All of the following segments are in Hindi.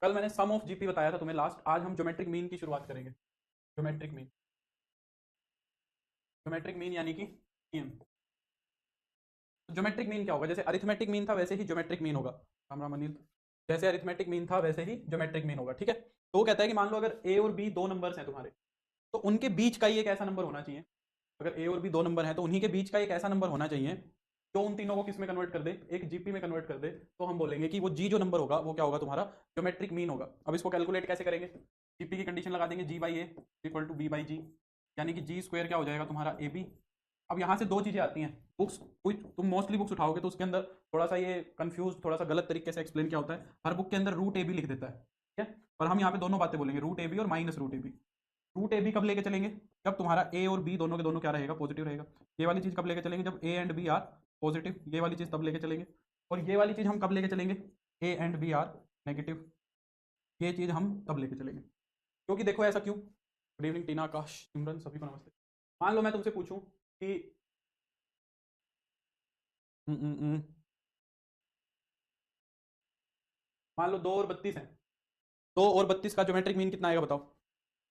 कल मैंने सम ऑफ जीपी बताया था तुम्हें लास्ट, आज हम ज्योमेट्रिक मीन की शुरुआत करेंगे। ज्योमेट्रिक मीन, ज्योमेट्रिक मीन यानी कि जीएम। ज्योमेट्रिक मीन क्या होगा? जैसे अरिथमेटिक मीन था वैसे ही ज्योमेट्रिक मीन होगा। राम राम अनिल। जैसे अरिथमेटिक मीन था वैसे ही ज्योमेट्रिक मीन होगा, ठीक है। तो वो कहता है कि मान लो अगर ए और बी दो नंबर्स हैं तुम्हारे, तो उनके बीच का ही एक ऐसा नंबर होना चाहिए। अगर ए और बी दो नंबर हैं तो उन्हीं के बीच का एक ऐसा नंबर होना चाहिए जो उन तीनों को किस में कन्वर्ट कर दे, एक जीपी में कन्वर्ट कर दे। तो हम बोलेंगे कि वो जी जो नंबर होगा वो क्या होगा, तुम्हारा ज्योमेट्रिक मीन होगा। अब इसको कैलकुलेट कैसे करेंगे? जीपी की कंडीशन लगा देंगे, G by A equal to B by G, यानी कि जी स्क्वायर क्या हो जाएगा तुम्हारा ए बी। अब यहाँ से दो चीजें आती हैं, बुक्स कोई तुम मोस्टली बुक्स उठाओगे तो उसके अंदर थोड़ा सा ये कंफ्यूज, थोड़ा सा गलत तरीके से एक्सप्लेन क्या होता है, हर बुक के अंदर रूट ए बी लिख देता है, ठीक है। और हम यहाँ पे दोनों बातें बोलेंगे, रूट ए बी और minus root A B. Root A B कब लेके चलेंगे? जब तुम्हारा ए और बी दोनों के दोनों क्या रहेगा, पॉजिटिव रहेगा। ये वाली चीज कब लेके चलेंगे? जब A and B are positive, ये वाली चीज तब लेके चलेंगे। और ये वाली चीज हम कब लेके चलेंगे? A and B are negative, ये चीज हम तब लेके चलेंगे। क्योंकि देखो ऐसा क्यों। गुड इवनिंग टीना, आकाश, सिमरन, सभी को नमस्ते। मान लो मैं तुमसे पूछूं कि मान लो 2 और 32 है, 2 और 32 का ज्योमेट्रिक मीन कितना आएगा बताओ?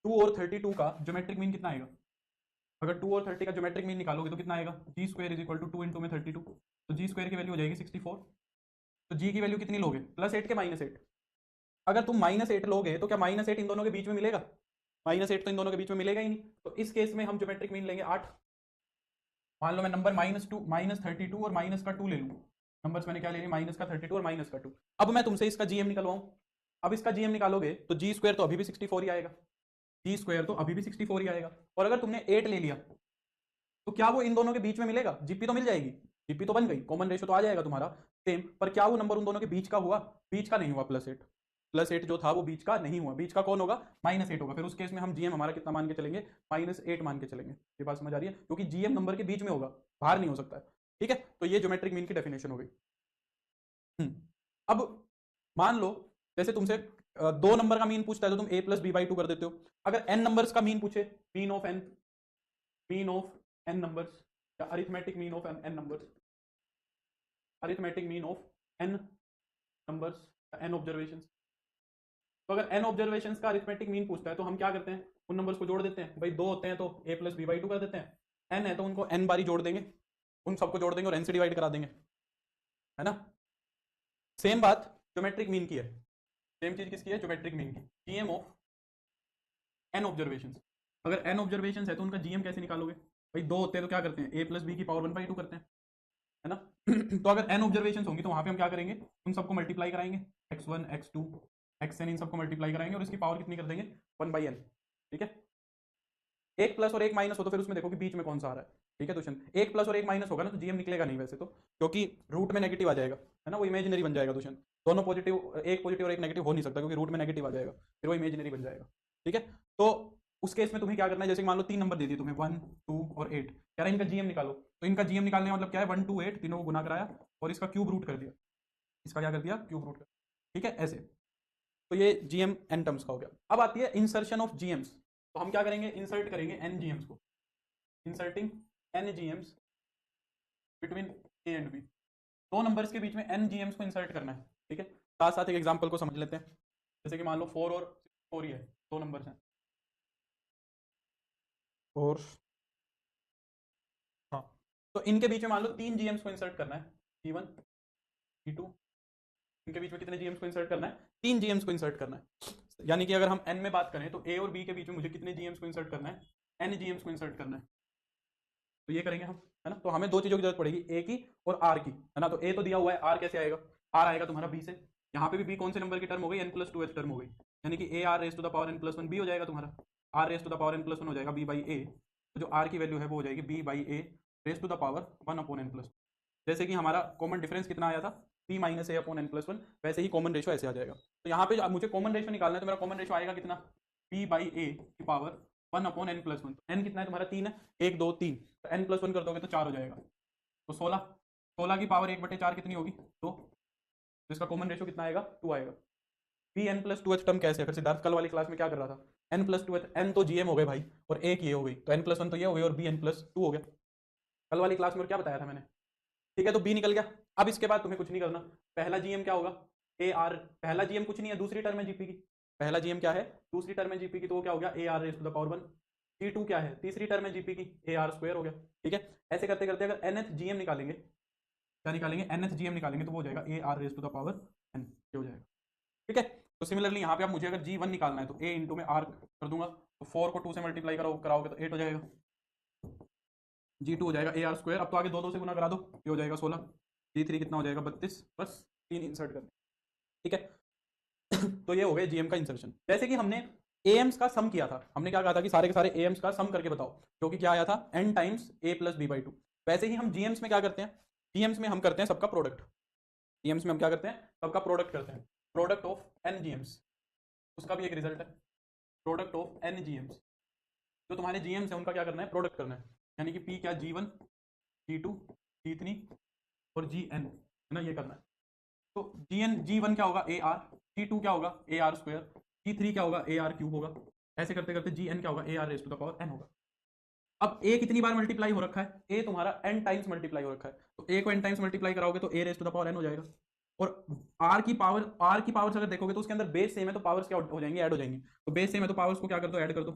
2 और 32 का ज्योमेट्रिक मीन कितना आएगा? अगर 2 और 30 का ज्योमेट्रिक मीन निकालोगे तो कितना आएगा? जी स्क्वायर इज इक्वल टू 2 में 32, तो जी स्क्वायर की वैल्यू हो जाएगी 64। तो जी की वैल्यू कितनी लोगे, +8 के -8? अगर तुम -8 लोगे तो क्या -8 इन दोनों के बीच में मिलेगा? -8 तो इन दोनों के बीच में मिलेगा ही नहीं। तो इस केस में हम ज्योमेट्रिक मीन लेंगे 8। मान लो मैं नंबर -32 और माइनस का 2 ले लूँ। नंबर्स मैंने क्या ले लिया, माइनस का 32 और माइनस का 2। अब मैं तुमसे इसका जीएम निकलवाऊं। अब इसका जीएम निकालोगे तो जी स्क्वायर तो अभी भी 64 ही आएगा, जी स्क्वायर तो अभी भी 64 ही आएगा। और अगर तुमने 8 ले लिया तो क्या वो इन दोनों के बीच में मिलेगा? जीपी तो मिल जाएगी, जीपी तो बन गई, कॉमन रेशो तो आ जाएगा तुम्हारा सेम। पर क्या वो नंबर उन दोनों के बीच का हुआ? बीच का नहीं हुआ। +8, +8 जो था वो बीच का नहीं हुआ। बीच का कौन होगा? -8 होगा। फिर उस केस में हम जीएम हमारा कितना मान के चलेंगे? -8 मान के चलेंगे। ये बात समझ आ रही है? क्योंकि जीएम नंबर के बीच में होगा, बाहर नहीं हो सकता है, ठीक है। तो ये ज्योमेट्रिक मीन की डेफिनेशन हो गई। अब मान लो जैसे तुमसे 2 नंबर का मीन पूछता है तो तुम a+b/2 कर देते हो। अगर n नंबर्स का मीन पूछे, mean of n, mean of n numbers, या arithmetic mean of n numbers, arithmetic mean of n numbers, n observations. तो अगर n ऑब्जर्वेशंस का अरिथमेटिक मीन पूछता है तो हम क्या करते हैं? उन नंबर्स को जोड़ देते हैं। भाई 2 होते हैं तो a+b/2 कर देते हैं, n है तो उनको n बारी जोड़ देंगे, उन सबको जोड़ देंगे और n से डिवाइड करा देंगे, है ना। सेम बात ज्योमेट्रिक मीन की है, सेम चीज किसकी है? ज्योमेट्रिक मीन की। GM of n observations. अगर n ऑब्जर्वेशंस है तो उनका जीएम कैसे निकालोगे? भाई 2 होते हैं तो क्या करते हैं? a+b⁴ करते हैं, है ना। तो अगर n ऑब्जर्वेशंस होंगी तो वहां पे हम क्या करेंगे? उन सबको मल्टीप्लाई कराएंगे, x1 x2 xn, इन सबको मल्टीप्लाई कराएंगे और इसकी पावर कितनी कर देंगे? 1/n, ठीक है। एक प्लस और एक माइनस हो तो फिर उसमें देखो कि बीच में कौन सा आ रहा है, ठीक है दुष्यंत। एक प्लस और एक माइनस होगा ना तो जीएम निकलेगा नहीं वैसे तो, क्योंकि रूट में नेगेटिव आ जाएगा, है ना, वो इमेजिनरी बन जाएगा दुष्यंत। दोनों पॉजिटिव, एक पॉजिटिव और एक नेगेटिव हो नहीं सकता क्योंकि रूट में नेगेटिव आ जाएगा, फिर वो इमेजिनरी बन जाएगा, ठीक है। तो उस केस में तुम्हें क्या करना है? जैसे मान लो 3 नंबर दे दिए तुम्हें, 1 2 और 8, कह रहा है इनका जीएम निकालो। तो इनका जीएम निकालने का मतलब क्या है? 1 2 8 तीनों को गुना कराया और इसका क्यूब रूट कर दिया, इसका क्या कर दिया? क्यूब रूट कर, ठीक है, ऐसे। तो ये जीएम एन टर्म्स का हो गया। अब आती है इंसर्शन ऑफ जीएम्स। तो हम क्या करेंगे? इंसर्ट करेंगे एन जीएम्स को, inserting N GMs between A and B. 2 numbers के बीच में एन जीएम्स को इंसर्ट करना है, ठीक है। साथ साथ एक एग्जांपल को समझ लेते हैं। जैसे कि मान लो 4 और 4 ही है, 2 नंबर्स हैं, और हाँ, तो इनके बीच में मान लो 3 जीएम्स को इंसर्ट करना है, P1 P2। इनके बीच में कितने जीएम्स को इंसर्ट करना है? 3 जीएम्स को इंसर्ट करना है। यानी कि अगर हम एन में बात करें तो ए और बी के बीच में मुझे कितने जीएम्स को इंसर्ट करना है? एन जीएम्स को इंसर्ट करना है। तो ये करेंगे हम, है ना। तो हमें 2 चीजों की जरूरत पड़ेगी, ए की और आर की, है ना। तो ए तो दिया हुआ है, आर कैसे आएगा? आर आएगा तुम्हारा बी से। यहाँ पे भी बी कौन से नंबर की टर्म हो गई? n+2h टर्म हो गई, यानी कि ar⁻n+1 बी हो जाएगा तुम्हारा, r⁻n+1 हो जाएगा b/a। तो जो आर की वैल्यू है वो हो जाएगी b/a⁻1/n+1। जैसे कि हमारा कॉमन डिफरेंस कितना आया था? p-a/n+1, वैसे ही कॉमन रेशो ऐसे आ जाएगा। तो यहाँ पे मुझे कॉमन रेशो निकालना है, तो मेरा कॉमन रेशो आएगा कितना? p/a⁻1/n+1। n कितना है तुम्हारा? 3 है, 1 2 3, तो n+1 कर दोगे तो 4 हो जाएगा, तो 16। 16 की पावर 1/4 कितनी होगी? 2। तो इसका कॉमन रेशो कितना आएगा? 2 आएगा। Pn+2h टर्म कैसे है? फिर सिद्धार्थ कल वाली क्लास में क्या कर रहा था? n+2h, n तो जीएम हो गए भाई, और एक ये हो गई, तो n+1 तो ये हो गई और bn+2 हो गया। कल वाली क्लास में और क्या बताया था मैंने? ठीक है, तो बी निकल गया। अब इसके बाद तुम्हें कुछ नहीं करना। पहला जीएम क्या होगा? ए आर, पहला जीएम कुछ नहीं है, दूसरी टर्म है जीपी की, पहला जीएम क्या है, दूसरी टर्म है जीपी की, तो वो क्या हो गया A R raise to the power 1। G2 क्या है, तीसरी टर्म है जीपी की, ए आर स्क्वायर हो गया। ठीक है, ऐसे करते करते अगर nth जीएम निकालेंगे, क्या निकालेंगे, nth जीएम निकालेंगे, तो वो हो जाएगा A R raise to the power n, ये हो जाएगा। ठीक है, तो सिमिलरली यहाँ पे आप मुझे अगर G1 निकालना है तो a इंटू में r कर दूंगा, तो 4 को 2 से मल्टीप्लाई कराओगे तो 8 हो जाएगा, G2 हो जाएगा ए आर स्क्वायर। अब तो आगे 2 2 से गुना करा दो, ये हो जाएगा 16, G3 कितना हो जाएगा 32, बस 3 इंसर्ट करने। ठीक है तो ये हो गया जीएम का इंसर्शन। जैसे कि हमने एम्स का सम किया था, हमने क्या कहा था कि सारे के सारे एम्स का सम करके बताओ, जो कि क्या आया था n times a plus B by 2। वैसे ही हम जीएम्स में क्या करते हैं, जीएम्स में हम करते हैं सबका प्रोडक्ट, जीएम्स में हम क्या करते हैं, सबका प्रोडक्ट करते हैं, प्रोडक्ट ऑफ n जीएम्स, उसका भी एक रिजल्ट है, प्रोडक्ट ऑफ n जीएम्स। जो तुम्हारे जीएम्स है उनका क्या करना है, प्रोडक्ट करना है, यानी कि p क्या G1 G2 G3 और Gn है ना, ये करना है। तो G1 क्या होगा ए आर, G2 क्या होगा ए आर स्क्वायर, G3 क्या होगा ए आर क्यूब होगा, ऐसे करते करते Gn क्या होगा A R raise to the power n होगा। अब a कितनी बार मल्टीप्लाई हो रखा है, a तुम्हारा n टाइम्स मल्टीप्लाई हो रखा है, तो a को n टाइम्स मल्टीप्लाई कराओगे तो a raise to the power n हो जाएगा। और r की पावर अगर देखोगे तो उसके अंदर बेस सेम है, तो पावर्स क्या हो जाएंगे, ऐड हो जाएंगी, तो बेस सेम है तो पावर्स को क्या कर दो, ऐड कर दो।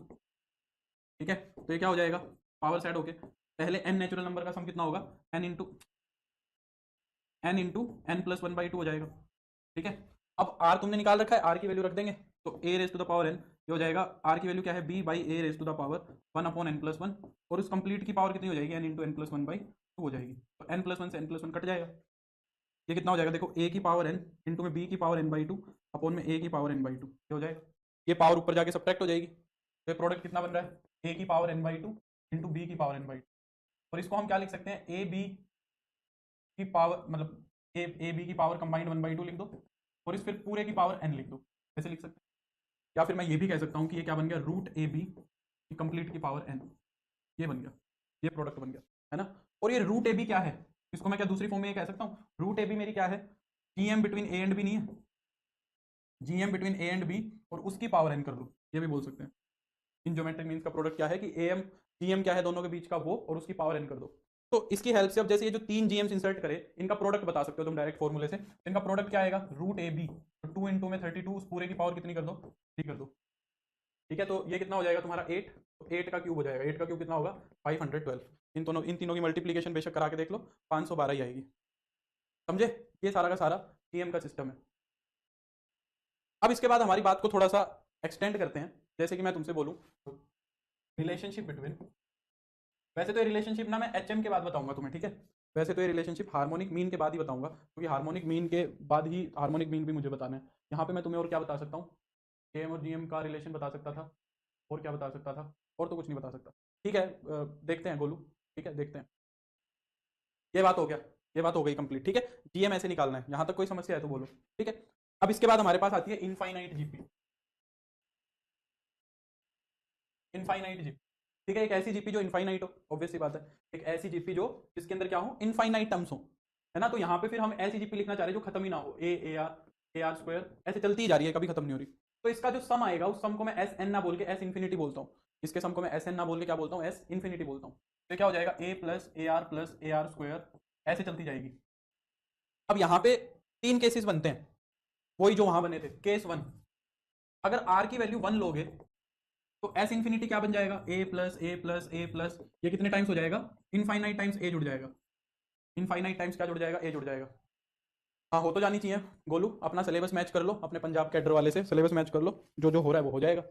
ठीक है, तो ये क्या हो जाएगा, पावर्स ऐड होके पहले n नेचुरल नंबर का सम कितना होगा, n इंटू n प्लस 1/2 हो जाएगा। ठीक है, अब r तुमने निकाल रखा है, r की वैल्यू रख देंगे, तो a raise to the power n, ये हो जाएगा r की वैल्यू क्या है, b by A raise to the power 1/n+1, और उस कंप्लीट की पावर कितनी हो जाएगी, n इंटू n+1/2 हो जाएगी, तो n+1 से n+1 कट जाएगा, ये कितना हो जाएगा, देखो a की पावर n इंटू में b की पावर n/2 अपॉन में a की पावर n/2, ये हो जाएगा, ये पावर ऊपर जाके सब्ट्रैक्ट हो जाएगी, तो प्रोडक्ट कितना बन रहा है, a की पावर n/2 इंटू b की पावर n/2, और इसको हम क्या लिख सकते हैं, ए बी की पावर, मतलब ए बी की पावर कंबाइंड 1/2 लिख दो, और इस फिर पूरे की पावर n लिख दो, ऐसे लिख सकते हैं। या फिर मैं ये भी कह सकता हूँ कि ये क्या बन गया, रूट ए बी की कंप्लीट की पावर n, ये बन गया, ये प्रोडक्ट बन गया, है ना। और ये रूट ए बी क्या है, इसको मैं क्या दूसरी फॉर्म में ये कह सकता हूँ, रूट ए बी मेरी क्या है, GM between A and B नहीं है, GM between A and B और उसकी पावर n कर दो, ये भी बोल सकते हैं। इन ज्योमेट्रिक मीन्स का प्रोडक्ट क्या है कि एम जीएम क्या है दोनों के बीच का, वो और उसकी पावर n कर दो। तो इसकी हेल्प से अब जैसे ये जो 3 जीएम्स इंसर्ट करे, इनका प्रोडक्ट बता सकते हो तुम डायरेक्ट फॉर्मूले से, इनका प्रोडक्ट क्या आएगा, रूट ए बी, तो 2 इंटू में 32, उस पूरे की पावर कितनी कर दो, 3 कर दो। ठीक है, तो ये कितना हो जाएगा तुम्हारा 8, तो 8 का क्यूब हो जाएगा, 8 का क्यूब कितना होगा 512, इन तीनों की मल्टीप्लीकेशन बेशक करा के देख लो, 512 ही आएगी। समझे, ये सारा का सारा जीएम का सिस्टम है। अब इसके बाद हमारी बात को थोड़ा सा एक्सटेंड करते हैं, जैसे कि मैं तुमसे बोलूं रिलेशनशिप बिटवीन, वैसे तो ये रिलेशनशिप ना मैं एचएम के बाद बताऊंगा तुम्हें, ठीक है, वैसे तो ये रिलेशनशिप हार्मोनिक मीन के बाद ही बताऊंगा, क्योंकि हार्मोनिक मीन के बाद ही हार्मोनिक मीन भी मुझे बताना है। यहाँ पे मैं तुम्हें और क्या बता सकता हूँ, केएम और जीएम का रिलेशन बता सकता था, और क्या बता सकता था, और तो कुछ नहीं बता सकता। ठीक है, देखते हैं गोलू, ठीक है देखते हैं, ये बात हो गया, ये बात हो गई कंप्लीट। ठीक है, जीएम ऐसे निकालना है, यहाँ तक कोई समस्या है तो बोलो। ठीक है, अब इसके बाद हमारे पास आती है इनफाइनाइट जीपी, इनफाइनाइट जीपी। ठीक है, एक ऐसी जीपी जो इनफाइनाइट हो, ऑब्वियस सी बात है, एक ऐसी जीपी जो जिसके अंदर क्या हो, इनफाइनाइट टर्म्स हो, है ना। तो यहाँ पे फिर हम ऐसी जीपी लिखना चाह रहे हैं जो खत्म ही ना हो, ए आर स्क्वायर ऐसे चलती ही जा रही है, कभी खत्म नहीं हो रही। तो इसका जो सम आएगा, उस सम को मैं एस एन ना बोल के एस इन्फिनिटी बोलता हूँ, इसके सम को मैं एस एन ना बोल के क्या बोलता हूँ, एस इन्फिनिटी बोलता हूँ। तो क्या हो जाएगा, प्लस ए आर स्क्वायर, ऐसे चलती जाएगी। अब यहाँ पे 3 केसेस बनते हैं, वही जो वहां बने थे। केस 1, अगर आर की वैल्यू 1 लोगे तो एस इन्फिनिटी क्या बन जाएगा, ए प्लस ए प्लस ए प्लस, ये कितने टाइम्स हो जाएगा, इनफाइनाइट टाइम्स ए जुड़ जाएगा, इनफाइनाइट टाइम्स क्या जुड़ जाएगा, ए जुड़ जाएगा। हाँ, हो तो जानी चाहिए गोलू, अपना सिलेबस मैच कर लो, अपने पंजाब कैडर वाले से सिलेबस मैच कर लो, जो जो हो रहा है वो हो जाएगा।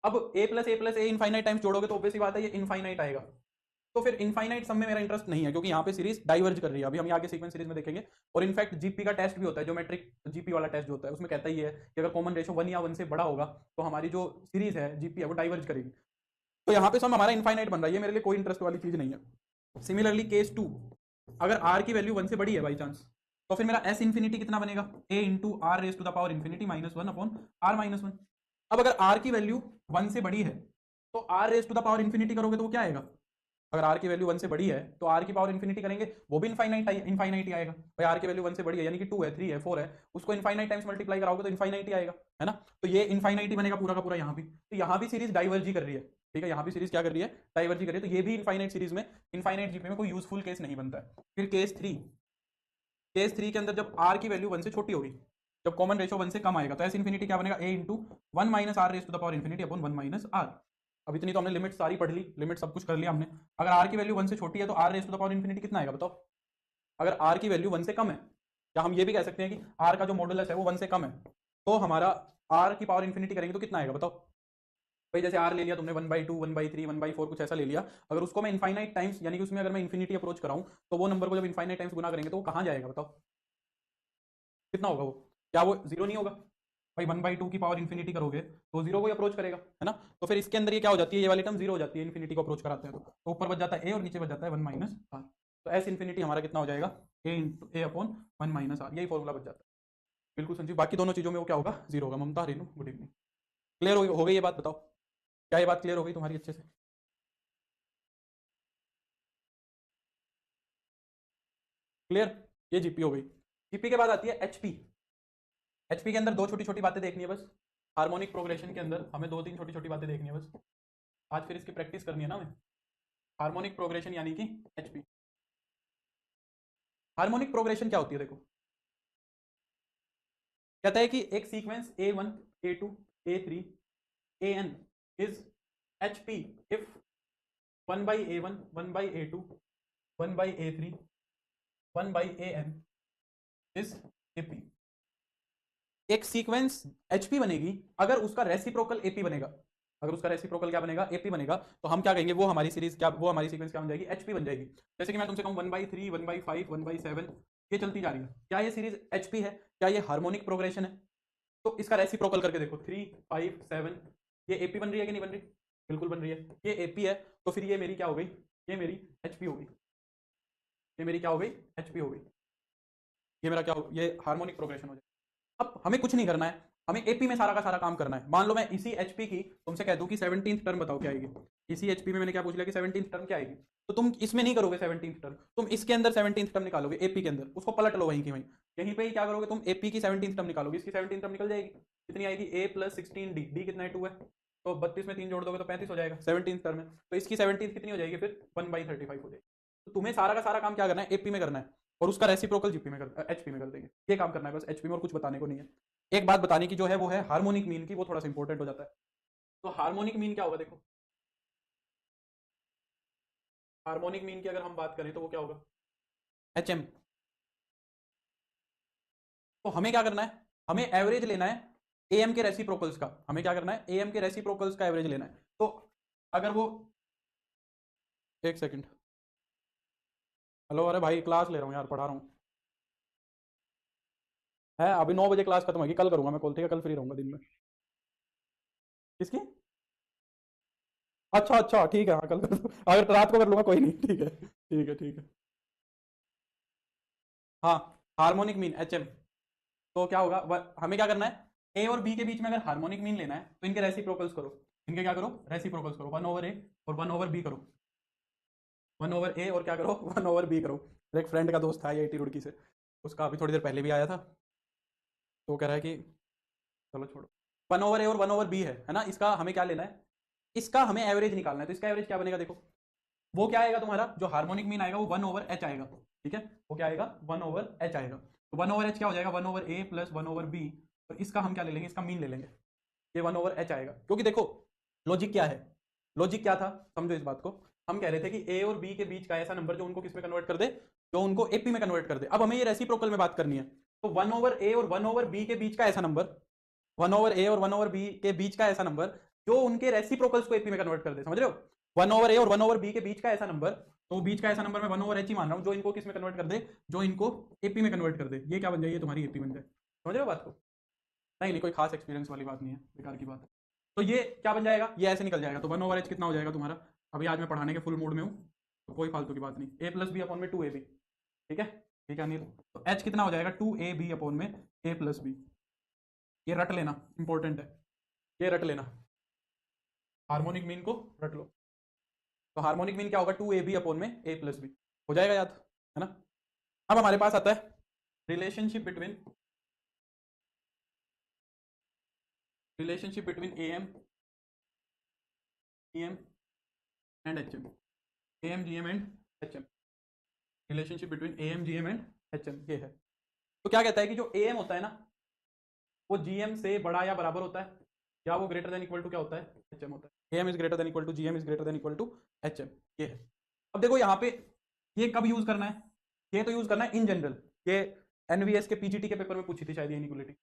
अब ए प्लस ए इनफाइनाइट टाइम्स जोड़ोगे तो ऑब्वियस बात है ये इनफाइनाइट आएगा। तो फिर इनफाइनाइट सम में मेरा इंटरेस्ट नहीं है, क्योंकि यहाँ पे सीरीज डाइवर्ज कर रही है, अभी हम आगे सीक्वेंस सीरीज में देखेंगे। और इनफैक्ट जीपी का टेस्ट भी होता है, ज्योमेट्रिक जीपी वाला टेस्ट जो होता है, उसमें कहता ही है कि अगर कॉमन रेशो 1 या 1 से बड़ा होगा तो हमारी जो सीरीज है जीपी है वो डाइवर्ज करेगी। तो यहाँ पे सम हमारा इनफाइनाइट बन रहा है, ये मेरे लिए कोई इंटरेस्ट वाली चीज नहीं है। सिमिलरली केस 2, अगर आर की वैल्यू 1 से बड़ी है बाई चांस, तो फिर मेरा एस इन्फिनिटी कितना बनेगा, a into r raise to the power infinity -1 upon r -1। अब अगर आर की वैल्यू 1 से बड़ी है तो R raise to the power infinity करोगे तो वो क्या आएगा, अगर आर की वैल्यू 1 से बड़ी है तो आर की पावर इन्फिनिटी करेंगे, वो भी इनफाइनाइट ही आएगा। भाई आर की वैल्यू 1 से बड़ी है, यानी कि 2 है 3 है 4 है, उसको इनफाइनाइट टाइम्स मल्टीप्लाई कराओगे तो इनफाइनाइट ही आएगा, है ना। तो ये इनफाइनाइट ही बनेगा पूरा का पूरा यहाँ भी। तो यहाँ भी सीरीज डाइवर्ज ही कर रही है, ठीक है, यहाँ भी सीरीज क्या कर रही है, डाइवर्ज ही कर रही है। तो ये भी इनफाइनाइट सीरीज में, इनफाइनाइट जीपी में कोई यूजफुल केस नहीं बनता है। फिर केस 3, केस 3 के अंदर जब आर की वैल्यू 1 से छोटी होगी, जब कॉमन रेशो 1 से कम आएगा तो एस इन्फिनिटी क्या बनेगा, a into 1 minus r raise to the power infinity upon 1 minus r. अब इतनी तो हमने लिमिट सारी पढ़ ली, लिमिट सब कुछ कर लिया हमने। अगर आर की वैल्यू 1 से छोटी है तो R raise to the power infinity कितना आएगा बताओ। अगर आर की वैल्यू 1 से कम है, या हम ये भी कह सकते हैं कि आर का जो मॉडुलस है वो 1 से कम है, तो हमारा आर की पावर इन्फिनिटी करेंगे तो कितना आएगा बताओ। भाई जैसे आर ले लिया तुमने 1/2 1/3 1/4 कुछ ऐसा ले लिया, अगर उसको मैं इनफाइनाइट टाइम्स यानी कि उसमें अगर मैं इन्फिनिटी अप्रोच कराऊं तो वो नंबर को जब इनफाइनाइट टाइम्स गुना करेंगे तो वो कहां जाएगा बताओ, कितना होगा वो, क्या वो जीरो नहीं होगा। भाई 1/2 की पावर इन्फिनिटी करोगे तो जीरो को अप्रोच करेगा, है ना। तो फिर इसके अंदर ये क्या हो जाती है, ये वाली टर्म जीरो हो जाती है इन्फिनिटी को अप्रोच कराते हैं तो ऊपर बच जाता है ए और नीचे बच जाता है 1 माइनस आर। तो एस इन्फिनिटी हमारा कितना हो जाएगा, a into a upon 1 minus r, यही फॉर्मूला बच जाता है। बिल्कुल संजीव, बाकी दोनों चीजों में वो क्या होगा, जीरो होगा। ममता रेनू गुड इवनिंग। क्लियर हो गई ये बात, बताओ क्या ये बात क्लियर हो गई तुम्हारी अच्छे से। क्लियर, ये जीपी हो गई। जीपी के बाद आती है एचपी। एचपी के अंदर दो छोटी छोटी बातें देखनी है बस। हार्मोनिक प्रोग्रेशन के अंदर हमें दो तीन छोटी छोटी बातें देखनी है बस, आज फिर इसकी प्रैक्टिस करनी है ना हमें। हार्मोनिक प्रोग्रेशन यानी कि एचपी। हार्मोनिक प्रोग्रेशन क्या होती है देखो, कहता है कि एक sequence A1 A2 A3 AN is HP if 1 by A1 1 by A2 1 by A3 1 by AN is AP। एक सीक्वेंस HP बनेगी अगर उसका रेसिप्रोकल AP बनेगा। अगर उसका रेसिप्रोकल क्या बनेगा, AP बनेगा, तो हम क्या कहेंगे, वो हमारी सीरीज क्या, वो हमारी सीक्वेंस क्या बन जाएगी, HP बन जाएगी। जैसे कि मैं तुमसे कहूँ 1/3 1/5 1/7 ये चलती जा रही है, क्या ये सीरीज HP है, क्या ये हार्मोनिक प्रोग्रेशन है। तो इसका रेसिप्रोकल करके देखो 3 5 7, ये AP बन रही है कि नहीं बन रही, बिल्कुल बन रही है, ये AP है। तो फिर ये मेरी क्या हो गई, ये मेरी HP हो गई, ये मेरी क्या हो गई, HP हो गई। ये मेरा क्या हो, ये हार्मोनिक प्रोग्रेशन हो जाए। अब हमें कुछ नहीं करना है, हमें एपी में सारा का सारा काम करना है। मान लो मैं इसी एचपी की तुमसे कह दूं कि 17th टर्म बताओ क्या आएगी। इसी एचपी में मैंने क्या पूछ लिया कि 17th टर्म क्या आएगी, तो तुम इसमें नहीं करोगे 17th टर्म, तुम इसके अंदर 17th टर्म निकालोगे एपी के अंदर, उसको पलट लो वहीं की वहीं। यहीं पे ही क्या करोगे तुम, एपी की 17th टर्म निकालोगे, इसकी 17th टर्म निकल जाएगी। कितनी आएगी, ए प्लस 16 डी, डी कितना है 2 है, तो 32 में 3 जोड़ दोगे तो 35 हो जाएगा 17th टर्म है। तो इसकी 17th कितनी हो जाएगी फिर 1/35 हो जाएगी। तो तुम्हें सारा का सारा काम क्या करना है, एपी में करना है, और उसका रेसिप्रोकल जीपी में कर, एचपी में कर देंगे। ये काम करना है बस एचपी में, और कुछ बताने को नहीं है। एक बात बताने की जो है वो है हार्मोनिक मीन की, वो थोड़ा सा इंपॉर्टेंट हो जाता है। तो हार्मोनिक मीन क्या होगा देखो, हार्मोनिक मीन की अगर हम बात करें तो वो क्या होगा, एच एम। तो हमें क्या करना है, हमें एवरेज लेना है एम के रेसिप्रोकल्स का, हमें क्या करना है, एम के रेसिप्रोकल्स का एवरेज लेना है। तो अगर वो, एक सेकंड, हेलो, अरे भाई क्लास ले रहा हूँ यार, पढ़ा रहा हूँ। है अभी 9 बजे क्लास खत्म होगी, कल करूंगा मैं कॉल, ठीक है, कल फ्री रहूंगा दिन में। किसकी, अच्छा अच्छा ठीक है, हाँ कल कर दो। अगर रात को कर लूंगा कोई नहीं, ठीक है ठीक है ठीक है। हाँ, हार्मोनिक मीन एच एम। तो क्या होगा, हमें क्या करना है, ए और बी के बीच में अगर हार्मोनिक मीन लेना है तो इनके रेसिप्रोकल्स करो, इनके क्या करो, रेसिप्रोकल्स करो, 1/a और 1/b करो, 1/a और क्या करो 1/b करो। एक फ्रेंड का दोस्त था आईआईटी रुड़की से, उसका अभी थोड़ी देर पहले भी आया था, तो वो कह रहा है कि चलो छोड़ो, 1/a और 1/b है ना, इसका हमें क्या लेना है, इसका हमें एवरेज निकालना है। तो इसका एवरेज क्या बनेगा देखो, वो क्या आएगा तुम्हारा, जो हार्मोनिक मीन आएगा वो 1/h आएगा, ठीक है, वो क्या आएगा 1/h आएगा। तो 1/h क्या हो जाएगा, 1/a प्लस 1/b, और इसका हम क्या ले लेंगे, इसका मीन ले लेंगे, ये 1/h आएगा। क्योंकि देखो लॉजिक क्या है, लॉजिक क्या था, समझो इस बात को। हम कह रहे थे कि ए और बी के बीच का ऐसा नंबर जो उनको किस में कन्वर्ट कर दे, जो उनको एपी में कन्वर्ट कर दे। अब हमें ये रेसिप्रोकल में बात करनी है, तो 1/a और 1/b के बीच का ऐसा नंबर, 1/a और 1/b के बीच का ऐसा नंबर जो उनके रेसिप्रोकल्स को एपी में कन्वर्ट कर दे, समझ रहे हो। 1/a और 1/b के बीच का ऐसा नंबर, तो बीच का ऐसा नंबर मैं 1/h ही मान रहा हूं, जो इनको किस में कन्वर्ट कर दे, जो इनको एपी में कन्वर्ट कर दे, ये क्या बन जाए, ये तुम्हारी एपी बन जाए। समझ रहे हो बात को, नहीं नहीं कोई खास एक्सपीरियंस वाली बात नहीं है, बेकार की बात है। तो ये क्या बन जाएगा, ये ऐसे निकल जाएगा। तो 1/h कितना हो जाएगा तुम्हारा, अभी आज मैं पढ़ाने के फुल मूड में हूँ, तो कोई फालतू की बात नहीं, ए प्लस बी अपॉन में 2ab, ठीक है, ठीक है अनिल। तो एच कितना हो जाएगा 2ab अपॉन में ए प्लस बी, ये रट लेना, इंपॉर्टेंट है, ये रट लेना, हार्मोनिक मीन को रट लो। तो हार्मोनिक मीन क्या होगा, 2ab अपॉन में ए प्लस बी, हो जाएगा याद, है ना। अब हमारे पास आता है relationship between A M G M and H M, A M G M and H M, relationship between A M G M and H M, ये है। तो क्या कहता है कि जो ए एम होता है ना, वो जीएम से बड़ा या बराबर होता है, या वो ग्रेटर देन इक्वल टू क्या होता है, एचएम होता है। M is greater than equal to GM is greater than equal to HM, ये है। अब देखो यहाँ पे ये कब यूज करना है, ये तो यूज करना है इन जनरल, ये एनवीएस के पीजीटी के पेपर में पूछी थी शायद ये इनइक्वालिटी।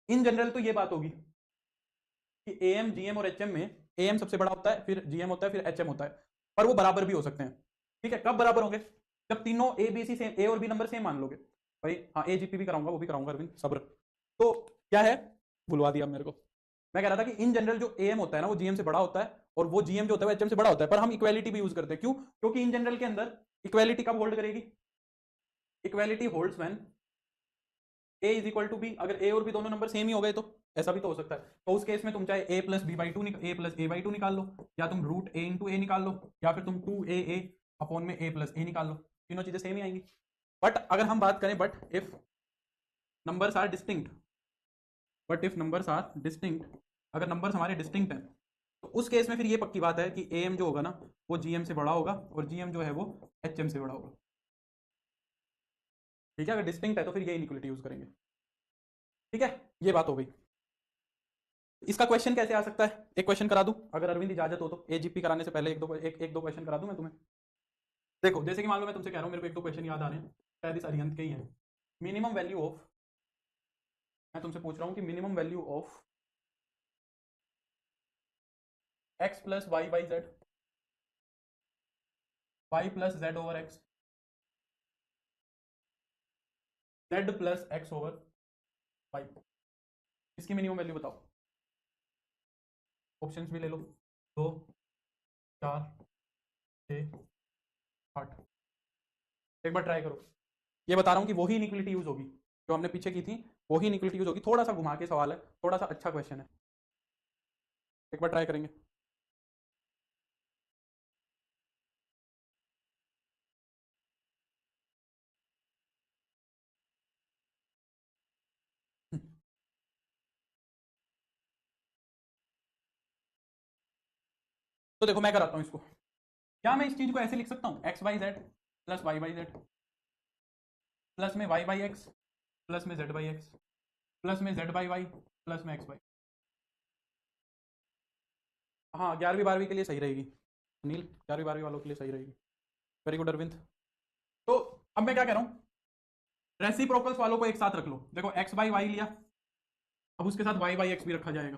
इन जनरल तो ये बात होगी कि एएम जीएम और एचएम में एएम सबसे बड़ा होता है, फिर जीएम होता है, फिर एचएम होता है, पर वो बराबर भी हो सकते हैं। ठीक है, कब बराबर होंगे, जब तीनों ए बी सी सेम, ए और बी नंबर सेम मान लोगे भाई। हाँ ए जीपी भी कराऊंगा, वो भी कराऊंगा अरविंद, सब्र। तो क्या है, बुलवा दिया मेरे को। मैं कह रहा था कि इन जनरल जो एएम होता है ना वो जीएम से बड़ा होता है, और वो जीएम जो होता है वो एचएम से बड़ा होता है, पर हम इक्वालिटी भी यूज करते हैं। क्यों, क्योंकि इन जनरल के अंदर इक्वालिटी कब होल्ड करेगी, equality holds when A is equal to B. अगर ए और बी दोनों नंबर सेम ही हो गए तो ऐसा भी तो हो सकता है। तो उस केस में तुम चाहे a plus B by two, a plus a by two निकाल लो, या तुम रूट ए इंटू ए निकाल लो, या फिर तुम टू ए अपॉन में ए प्लस ए निकाल लो, तीनों चीजें सेम ही आएंगी। बट अगर हम बात करें, but if numbers are distinct, but if numbers are distinct, अगर नंबर्स हमारे डिस्टिंक्ट हैं, तो उस केस में फिर ये पक्की बात है कि एम जो होगा ना वो जीएम से बड़ा होगा, और जीएम जो है वो एचएम से बड़ा होगा। ठीक है, अगर डिस्टिंक्ट है तो फिर ये इनइक्वालिटी यूज करेंगे। ठीक है, ये बात हो गई। इसका क्वेश्चन कैसे आ सकता है, एक क्वेश्चन करा दूं अगर अरविंद इजाजत हो तो, एजीपी कराने से पहले एक दो क्वेश्चन करा दूं मैं तुम्हें। देखो जैसे कि मान लो मैं तुमसे कह रहा हूं, मेरे को एक दो क्वेश्चन याद आ रहे हैं, शायद इस अरिहंत के ही है। मिनिमम वैल्यू ऑफ, मैं तुमसे पूछ रहा हूं कि minimum value of X plus Y by Z, Y plus Z over X, Z plus X over Y, इसकी मिनिमम वैल्यू बताओ। ऑप्शंस भी ले लो, 2, 4, 6, 8। एक बार ट्राई करो। ये बता रहा हूँ कि वही इनिक्वलिटी यूज होगी जो हमने पीछे की थी, वही इनिक्वलिटी यूज होगी। थोड़ा सा घुमा के सवाल है, थोड़ा सा अच्छा क्वेश्चन है, एक बार ट्राई करेंगे। तो देखो मैं कराता हूँ इसको। क्या मैं इस चीज को ऐसे लिख सकता हूँ, X by Z plus Y by Z, plus में वाई बाई एक्स, प्लस में जेड बाई एक्स, प्लस में जेड बाई वाई, प्लस में एक्स बाई। हाँ 11वीं 12वीं के लिए सही रहेगी अनिल, 11वीं 12वीं वालों के लिए सही रहेगी। Very good Arvind. तो अब मैं क्या कह रहा हूँ, रेसिप्रोकल्स वालों को एक साथ रख लो। देखो एक्स बाई वाई लिया, अब उसके साथ वाई बाई एक्स भी रखा जाएगा।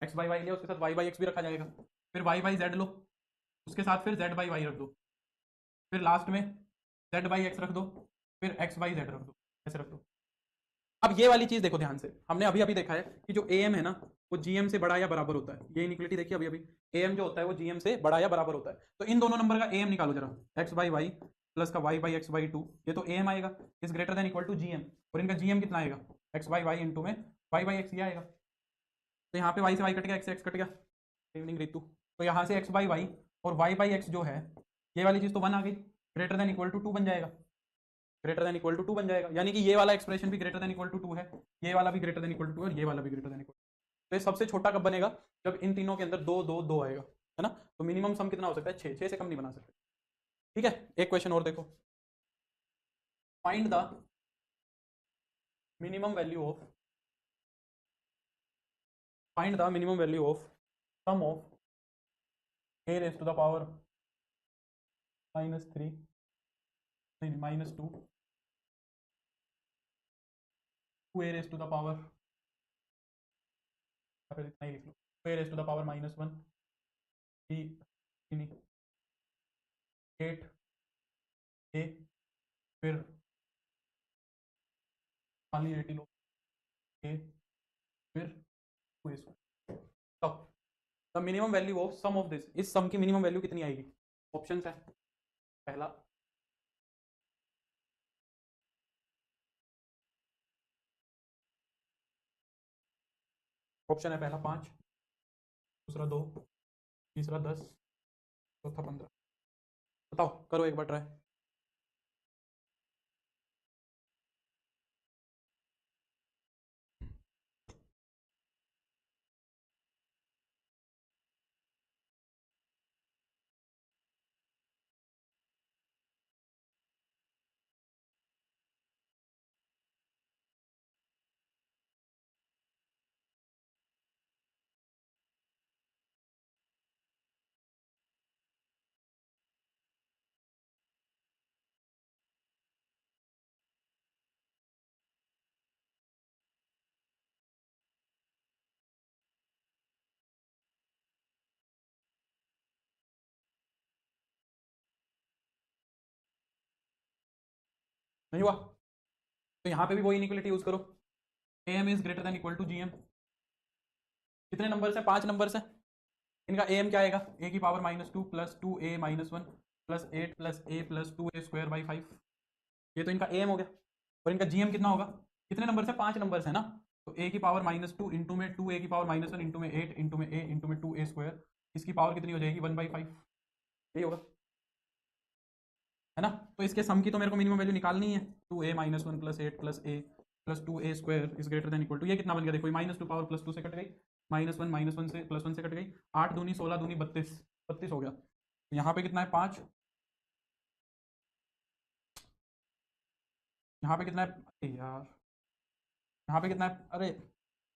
एक्स बाई वाई लिया, उसके साथ वाई बाई एक्स भी रखा जाएगा। फिर वाई बाई जेड लो, उसके साथ फिर जेड बाई वाई रख दो, फिर लास्ट में जेड बाई एक्स रख दो, फिर एक्स बाई जेड रख दो, ऐसे रख दो। अब ये वाली चीज देखो ध्यान से, हमने अभी अभी देखा है कि जो एम है ना वो जीएम से बड़ा या बराबर होता है। ये इनिक्वालिटी देखिए अभी अभी, एम जो होता है वो जीएम से बड़ा या बराबर होता है। तो इन दोनों नंबर का एम निकालो जरा, एक्स बाई वाई प्लस का Y by X by two, ये तो एम आएगा, is greater than equal to GM. और इनका जीएम कितना आएगा, एक्स बाई वाई इंटू में वाई बाई एक्स, ये आएगा। तो यहाँ पे वाई से वाई कट गया, एक्स से एक्स कट गया, इवनिंग ऋतु। तो यहाँ से एक्स बाई वाई और वाई बाई एक्स जो है, ये वाली चीज तो वन आ गई, greater than equal to two बन जाएगा, greater than equal to two बन जाएगा। यानी कि ये वाला एक्सप्रेशन भी greater than equal to two है, ये वाला भी greater than equal to two, और ये वाला भी ग्रेटर देन इक्वल। तो ये सबसे छोटा कब बनेगा, जब इन तीनों के अंदर दो दो दो आएगा, है ना। तो मिनिमम सम कितना हो सकता है, 6, 6 से कम नहीं बना सकते। ठीक है, एक क्वेश्चन और देखो, find the minimum value of, find the minimum value of sum of a raise to the power -3, नहीं -2, two a raise to the power, फिर इतना ही लिख लो, two a raise to the power -1, b, 8 a, फिर खाली 80 लो, ए, फिर 2 ए स्क्वायर। तो the minimum value of sum of this, इस सम की मिनिमम वैल्यू कितनी आएगी। ऑप्शन है, पहला ऑप्शन है, पहला 5, दूसरा 2, तीसरा 10, चौथा 15। बताओ, करो एक बार ट्राई। नहीं हुआ? तो यहाँ पे भी वही इनइक्वालिटी यूज करो, am is greater than equal to gm। कितने नंबर्स हैं? 5 नंबर्स हैं। इनका am क्या आएगा? a की power -2 plus 2a minus 1 plus 8 plus a plus 2a square by 5। ये तो इनका am हो गया। और इनका gm कितना होगा? कितने नंबर्स है? 5 नंबर्स है ना। तो a की पावर -2 इंटू में 2a की पावर -1 इंटू में 8 इंटू में a इंटू में 2a स्क्वायर, इसकी पावर कितनी हो जाएगी? 1/5। यही होगा, है ना। तो इसके सम की तो मेरे को मिनिमम वैल्यू निकालनी है। 2a minus 1 plus 8 plus a plus 2a square is greater than equal to, ये कितना बन गया? देखो -2 पावर +2 से कट गई, -1 से +1 से कट गई, 8 दूनी 16 दूनी 32, 32 हो गया। यहाँ पे कितना है? 5। यहाँ पे कितना है? अरे यार, यहाँ पे कितना है? अरे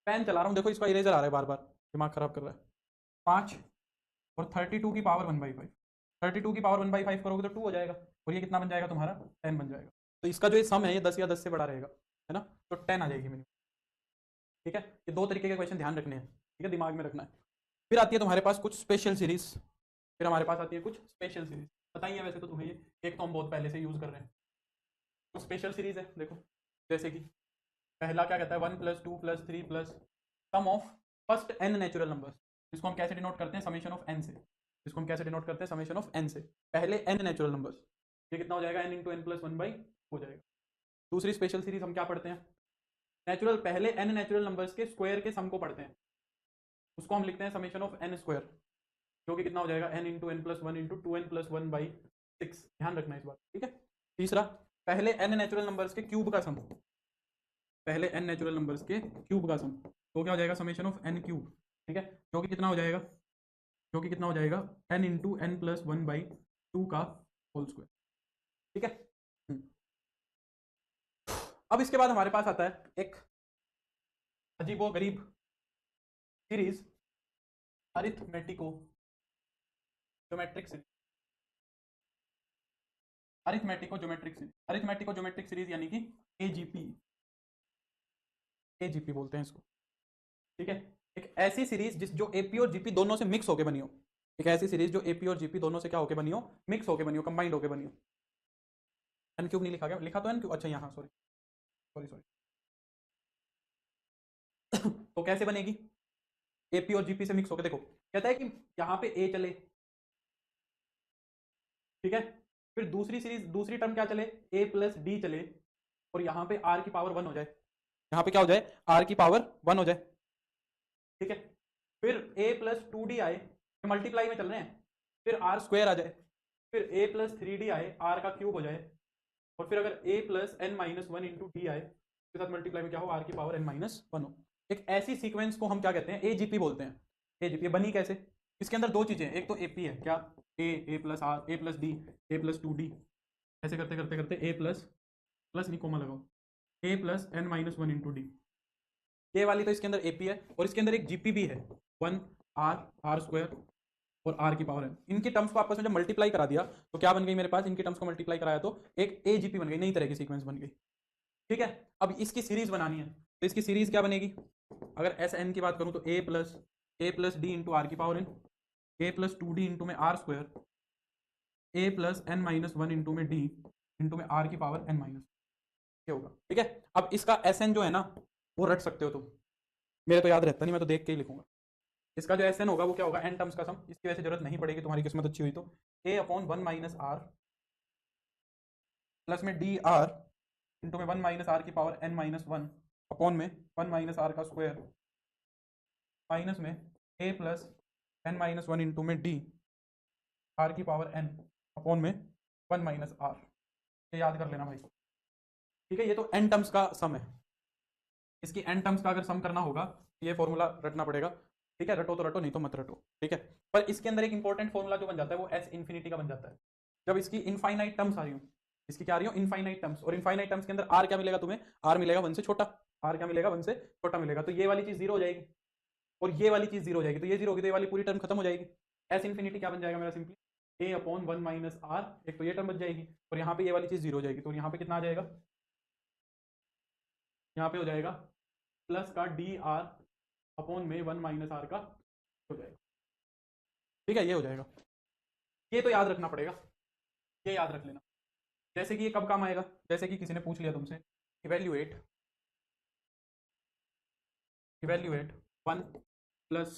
पेन चला रहा हूँ, देखो इसका इरेजर आ रहा है बार बार, दिमाग खराब कर रहा है। 5 और 32 की पावर 1/5, 32 की पावर 1/5 करोगे तो 2 हो जाएगा, और ये कितना बन जाएगा तुम्हारा? 10 बन जाएगा। तो इसका जो ये सम है ये 10 या 10 से बड़ा रहेगा, है ना। तो 10 आ जाएगी मिनिमम। ठीक है, ये 2 तरीके के क्वेश्चन ध्यान रखने हैं, ठीक है, दिमाग में रखना है। फिर आती है तुम्हारे पास कुछ स्पेशल सीरीज, फिर हमारे पास आती है कुछ स्पेशल सीरीज। बताइए, वैसे तो तुम्हें ये एक तो हम बहुत पहले से यूज कर रहे हैं। कुछ स्पेशल सीरीज है, देखो जैसे कि पहला क्या कहता है? 1 + 2 + 3 plus sum of first n natural numbers. इसको हम कैसे डिनोट करते हैं? समेशन ऑफ n से। इसको हम कैसे डिनोट करते हैं? समेशन ऑफ n से। पहले n नेचुरल नंबर्स, ये कितना हो जाएगा? n इंटू n प्लस 1/, हो जाएगा। दूसरी स्पेशल सीरीज हम क्या पढ़ते हैं? नेचुरल, पहले n नेचुरल नंबर्स के स्क्वायर के सम को पढ़ते हैं, उसको हम लिखते हैं समेशन ऑफ n स्क्वायर, जो कि कितना हो जाएगा? n into n plus 1 into 2n plus 1/6। ध्यान रखना इस बात, ठीक है। तीसरा, पहले n नेचुरल नंबर्स के क्यूब का सम, पहले n नेचुरल नंबर्स के क्यूब का सम, तो क्या हो जाएगा? समेशन ऑफ n क्यूब, ठीक है, जो कि कितना हो जाएगा? जो कि कितना हो जाएगा? n इंटू n प्लस 1/2 का होल स्क्वायर, ठीक है। अब इसके बाद हमारे पास आता है एक अजीबो गरीब series, arithmetico geometric series. Arithmetico geometric series, arithmetico geometric series यानी कि एजीपी, एजीपी बोलते हैं इसको, ठीक है। एक ऐसी सीरीज जिस जो एपी और जीपी दोनों से मिक्स होकर बनी हो, एक ऐसी सीरीज जो एपी और जीपी दोनों से क्या होकर बनी हो? मिक्स होकर बनी हो, कंबाइंड होकर बनी हो। एन क्यूब नहीं लिखा गया, लिखा तो एन क्यूब, अच्छा यहाँ, सॉरी सॉरी सॉरी। तो कैसे बनेगी? एपी और जीपी से मिक्स होकर, देखो कहता है कि यहाँ पे ए चले, ठीक है, फिर दूसरी सीरीज, दूसरी टर्म क्या चले? ए प्लस डी चले, और यहाँ पे आर की पावर 1 हो जाए, यहाँ पे क्या हो जाए? आर की पावर 1 हो जाए, ठीक है। फिर ए प्लस 2d आए, मल्टीप्लाई में चल रहे हैं, फिर आर स्क्वायर आ जाए, फिर ए प्लस 3d आए, आर का क्यूब हो जाए, और फिर अगर a plus n minus 1 into d आए, उसके साथ मल्टीप्लाई में क्या हो? आर की पावर n माइनस 1 हो। एक ऐसी सीक्वेंस को हम क्या कहते हैं? एजीपी बोलते हैं। एजीपी बनी कैसे? इसके अंदर दो चीजें, एक तो एपी है, क्या? A plus r, a plus d, a plus 2d, ऐसे करते करते करते ए प्लस प्लस नहीं, कोमा लगाओ, a plus n minus 1 into d, ये वाली तो इसके अंदर एपी है, और इसके अंदर एक जीपी भी है, 1 आर, आर स्क्वायर और आर की पावर है। इनकी टर्म्स को आपस में जब मल्टीप्लाई करा दिया तो क्या बन गई मेरे पास? इनकी टर्म्स को मल्टीप्लाई कराया तो एक एजीपी बन गई, नई तरह की सीक्वेंस बन गई, ठीक है। अब इसकी सीरीज बनानी है, तो इसकी सीरीज क्या बनेगी? अगर एस एन की बात करूं तो A plus D into R की power N, A plus 2d into में R square, A plus n minus 1 into में डी इंटू में आर की पावर n माइनस, ये होगा, ठीक है। अब इसका एस एन जो है ना, वो रट सकते हो तुम, मेरे तो याद रहता नहीं, मैं तो देख के ही लिखूंगा। इसका जो एस एन होगा वो क्या होगा? एन टर्म्स का सम, इसकी वजह से जरूरत नहीं पड़ेगी, तुम्हारी किस्मत अच्छी हुई तो। ए अपॉन 1 माइनस आर प्लस में डी आर इंटू में 1 माइनस आर की पावर n माइनस 1 अपॉन में 1 माइनस आर का स्क्वायर माइनस में ए प्लस n माइनस 1 इंटू में डी आर की पावर n अपॉन में 1 माइनस आर। ये याद कर लेना भाई, ठीक है। ये तो n टर्म्स का सम है, इसकी n टर्म्स का अगर सम करना होगा ये फॉर्मूला रटना पड़ेगा, ठीक है। रटो तो रटो, नहीं तो मत रटो, ठीक है। पर इसके अंदर एक इंपॉर्टेंट फॉर्मूला जो बन जाता है वो एस इन्फिनिटी का बन जाता है, जब इसकी इनफाइनाइट टर्म्स आ रही हो, इसकी क्या आ रही हो? Infinite terms. और इनफाइनाइट टर्म्स के अंदर आर क्या मिलेगा तुम्हें? आर मिलेगा 1 से छोटा, आर क्या मिलेगा? 1 से छोटा मिलेगा, तो ये वाली चीज जीरो हो जाएगी, और ये वाली चीज जीरो हो जाएगी, तो ये जीरो होगी तो ये वाली पूरी टर्म खत्म हो जाएगी। एस इन्फिनिटी क्या बन जाएगा मेरा? Simply A upon 1 minus R, एक तो ये टर्म बच जाएगी, और यहाँ पे ये वाली चीज जीरो हो जाएगी, तो यहाँ पे कितना आ जाएगा? यहाँ पे हो जाएगा प्लस का डी आर अपॉन में 1 माइनस आर का हो जाएगा, ठीक है, ये हो जाएगा। ये तो याद रखना पड़ेगा, ये याद रख लेना, जैसे कि ये कब काम आएगा, जैसे कि किसी ने पूछ लिया तुमसे इवेल्युएट इवेल्युएट 1 प्लस,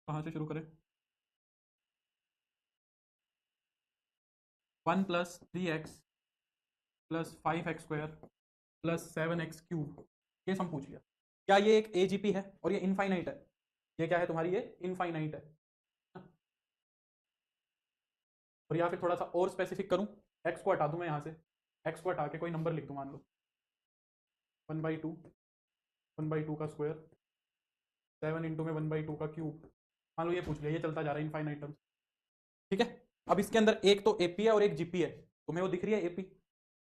कहाँ से शुरू करें, 1 plus 3x plus 5x² plus 7x³ ये सम पूछ लिया। क्या ये एक एजीपी है और ये इनफाइनाइट है? ये क्या है तुम्हारी, ये इनफाइनाइट है। और या फिर थोड़ा सा और स्पेसिफिक करूं, x को हटा दूं मैं यहाँ से, x को हटा के कोई नंबर लिख दूं, मान लो 1/2, 1/2 का स्क्वायर, 7 इंटू में 1/2 का क्यूब, मान लो ये पूछ लिया, ये चलता जा रहा है इनफाइनाइट टर्म्स। ठीक है, अब इसके अंदर एक तो एपी है और एक जीपी है, तुम्हें वो दिख रही है एपी,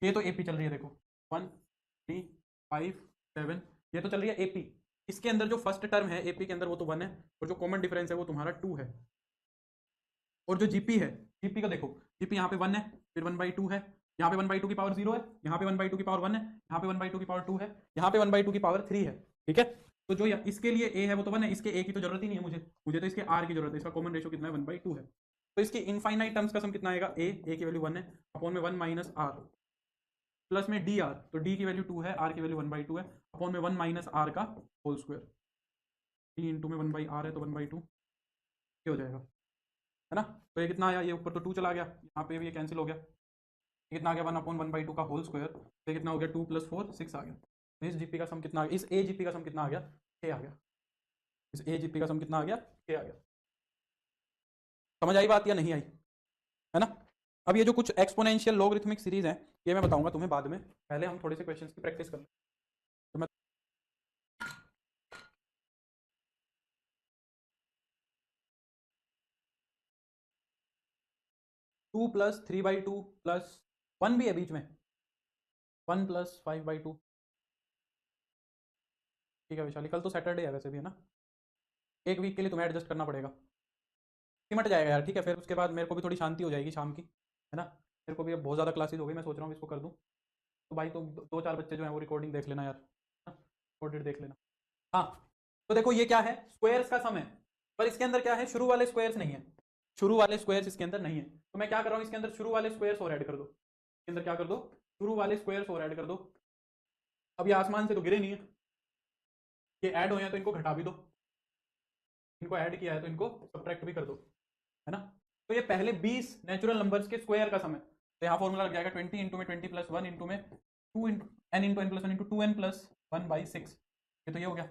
ये तो एपी चल रही है, देखो 1 3 5 7, ये तो चल रही है एपी। इसके अंदर जो फर्स्ट टर्म है एपी के अंदर वो तो 1 है, और जो कॉमन डिफरेंस है वो तुम्हारा 2 है। और जो जीपी है, जीपी का देखो, जीपी यहाँ पे 1 है, फिर 1/2 है, यहाँ पे 1/2 की पावर 0 है, यहाँ पे 1/2 की पावर 1 है, यहाँ पे 1/2 की पावर 2 है, यहाँ पे 1/2 की पावर 3 है। ठीक है, तो जो इसके लिए ए है वो तो 1 है, इसके ए की तो जरूरत ही नहीं है मुझे, मुझे तो इसके आर की जरूरत है। इसका कॉमन रेशियो कितना है, 1/2 है। तो इसकी इनफाइनाइट टर्म्स का सम कितना आएगा, ए की वैल्यू 1 है, अपॉन में 1 माइनस आर, प्लस में डी आर, तो डी की वैल्यू 2 है, आर की वैल्यू 1/2 है, अपॉन में 1 माइनस आर का होल स्क्वायर, डी इंटू में 1/r है तो 1/2 ये हो जाएगा, है ना। तो ये कितना आया, ये ऊपर तो 2 चला गया, यहाँ पे भी ये कैंसिल हो गया, ये कितना आ गया 1/1/2 का होल स्क्वायर, तो ये कितना हो गया 2 + 4 6 आ गया। तो इस जीपी का सम कितना आ गया, इस ए जीपी का सम कितना आ गया, 6 आ गया। इस ए जीपी का सम कितना आ गया, 6 आ गया। समझ आई बात या नहीं आई, है ना। अब ये जो कुछ एक्सपोनेंशियल लॉगरिथमिक सीरीज है ये मैं बताऊंगा तुम्हें बाद में, पहले हम थोड़े से क्वेश्चंस की प्रैक्टिस कर लें। तो मैं 2 + 3/2 प्लस 1 भी है बीच में, 1 + 5/2। ठीक है विशाली, कल तो सैटरडे है वैसे भी, है ना, एक वीक के लिए तुम्हें एडजस्ट करना पड़ेगा, सिमट जाएगा यार। ठीक है, फिर उसके बाद मेरे को भी थोड़ी शांति हो जाएगी शाम की, है ना। मेरे को भी अब बहुत ज़्यादा क्लासेस हो गई, मैं सोच रहा हूँ इसको कर दूँ। तो भाई तुम 2-4 बच्चे जो हैं वो रिकॉर्डिंग देख लेना यार, रिकॉर्डेड देख लेना। हाँ, तो देखो ये क्या है, स्क्वायर्स का सम है, पर इसके अंदर क्या है, शुरू वाले स्क्वायर्स नहीं है, शुरू वाले स्क्वायर्स इसके अंदर नहीं है। तो मैं क्या कर रहा हूँ, इसके अंदर शुरू वाले स्क्वायर्स और ऐड कर दो, इसके अंदर क्या कर दो, शुरू वाले स्क्वायर्स और ऐड कर दो। अब ये आसमान से तो गिरे नहीं है, ये ऐड हुए हैं तो इनको घटा भी दो, इनको ऐड किया है तो इनको सब्ट्रैक्ट भी कर दो, है ना। तो ये पहले 20 नेचुरल नंबर्स के स्क्वायर का सम है, तो यहाँ फॉर्मूला लग जाएगा 20 इंटू में 20 + 1 इंटू में 2 into n into n + 1 into 2n + 1/6, ये तो ये हो गया।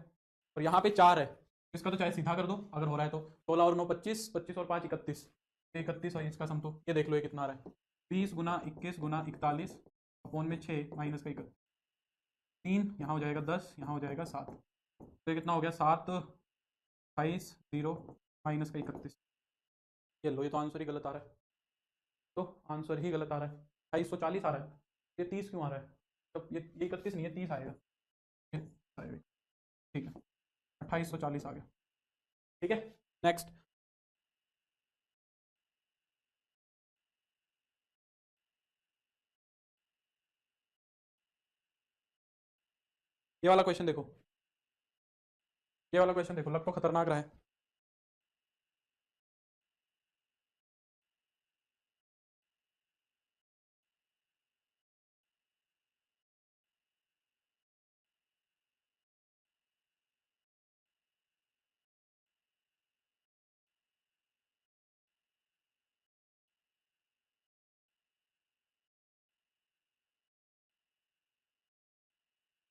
और यहाँ पे 4 है, इसका तो चाहे सीधा कर दो अगर हो रहा है तो, 16 और 9 25, 25 और 5 31, 31 और इसका सम तो ये देख लो ये कितना आ रहा है, 20 × 21 × 41 अपॉन में 6 माइनस का 3, यहाँ हो जाएगा 10, यहाँ हो जाएगा 7, तो ये कितना हो गया 7 28 0 माइनस का 31। ये लो, ये तो आंसर ही गलत आ रहा है, तो आंसर ही गलत आ रहा है, 2840 आ रहा है, ये 30 क्यों आ रहा है, तो ये 31 नहीं है 30 आएगा, ठीक है 2840 आ गया। ठीक है, नेक्स्ट ये वाला क्वेश्चन देखो, ये वाला क्वेश्चन देखो, लग तो खतरनाक रहा है।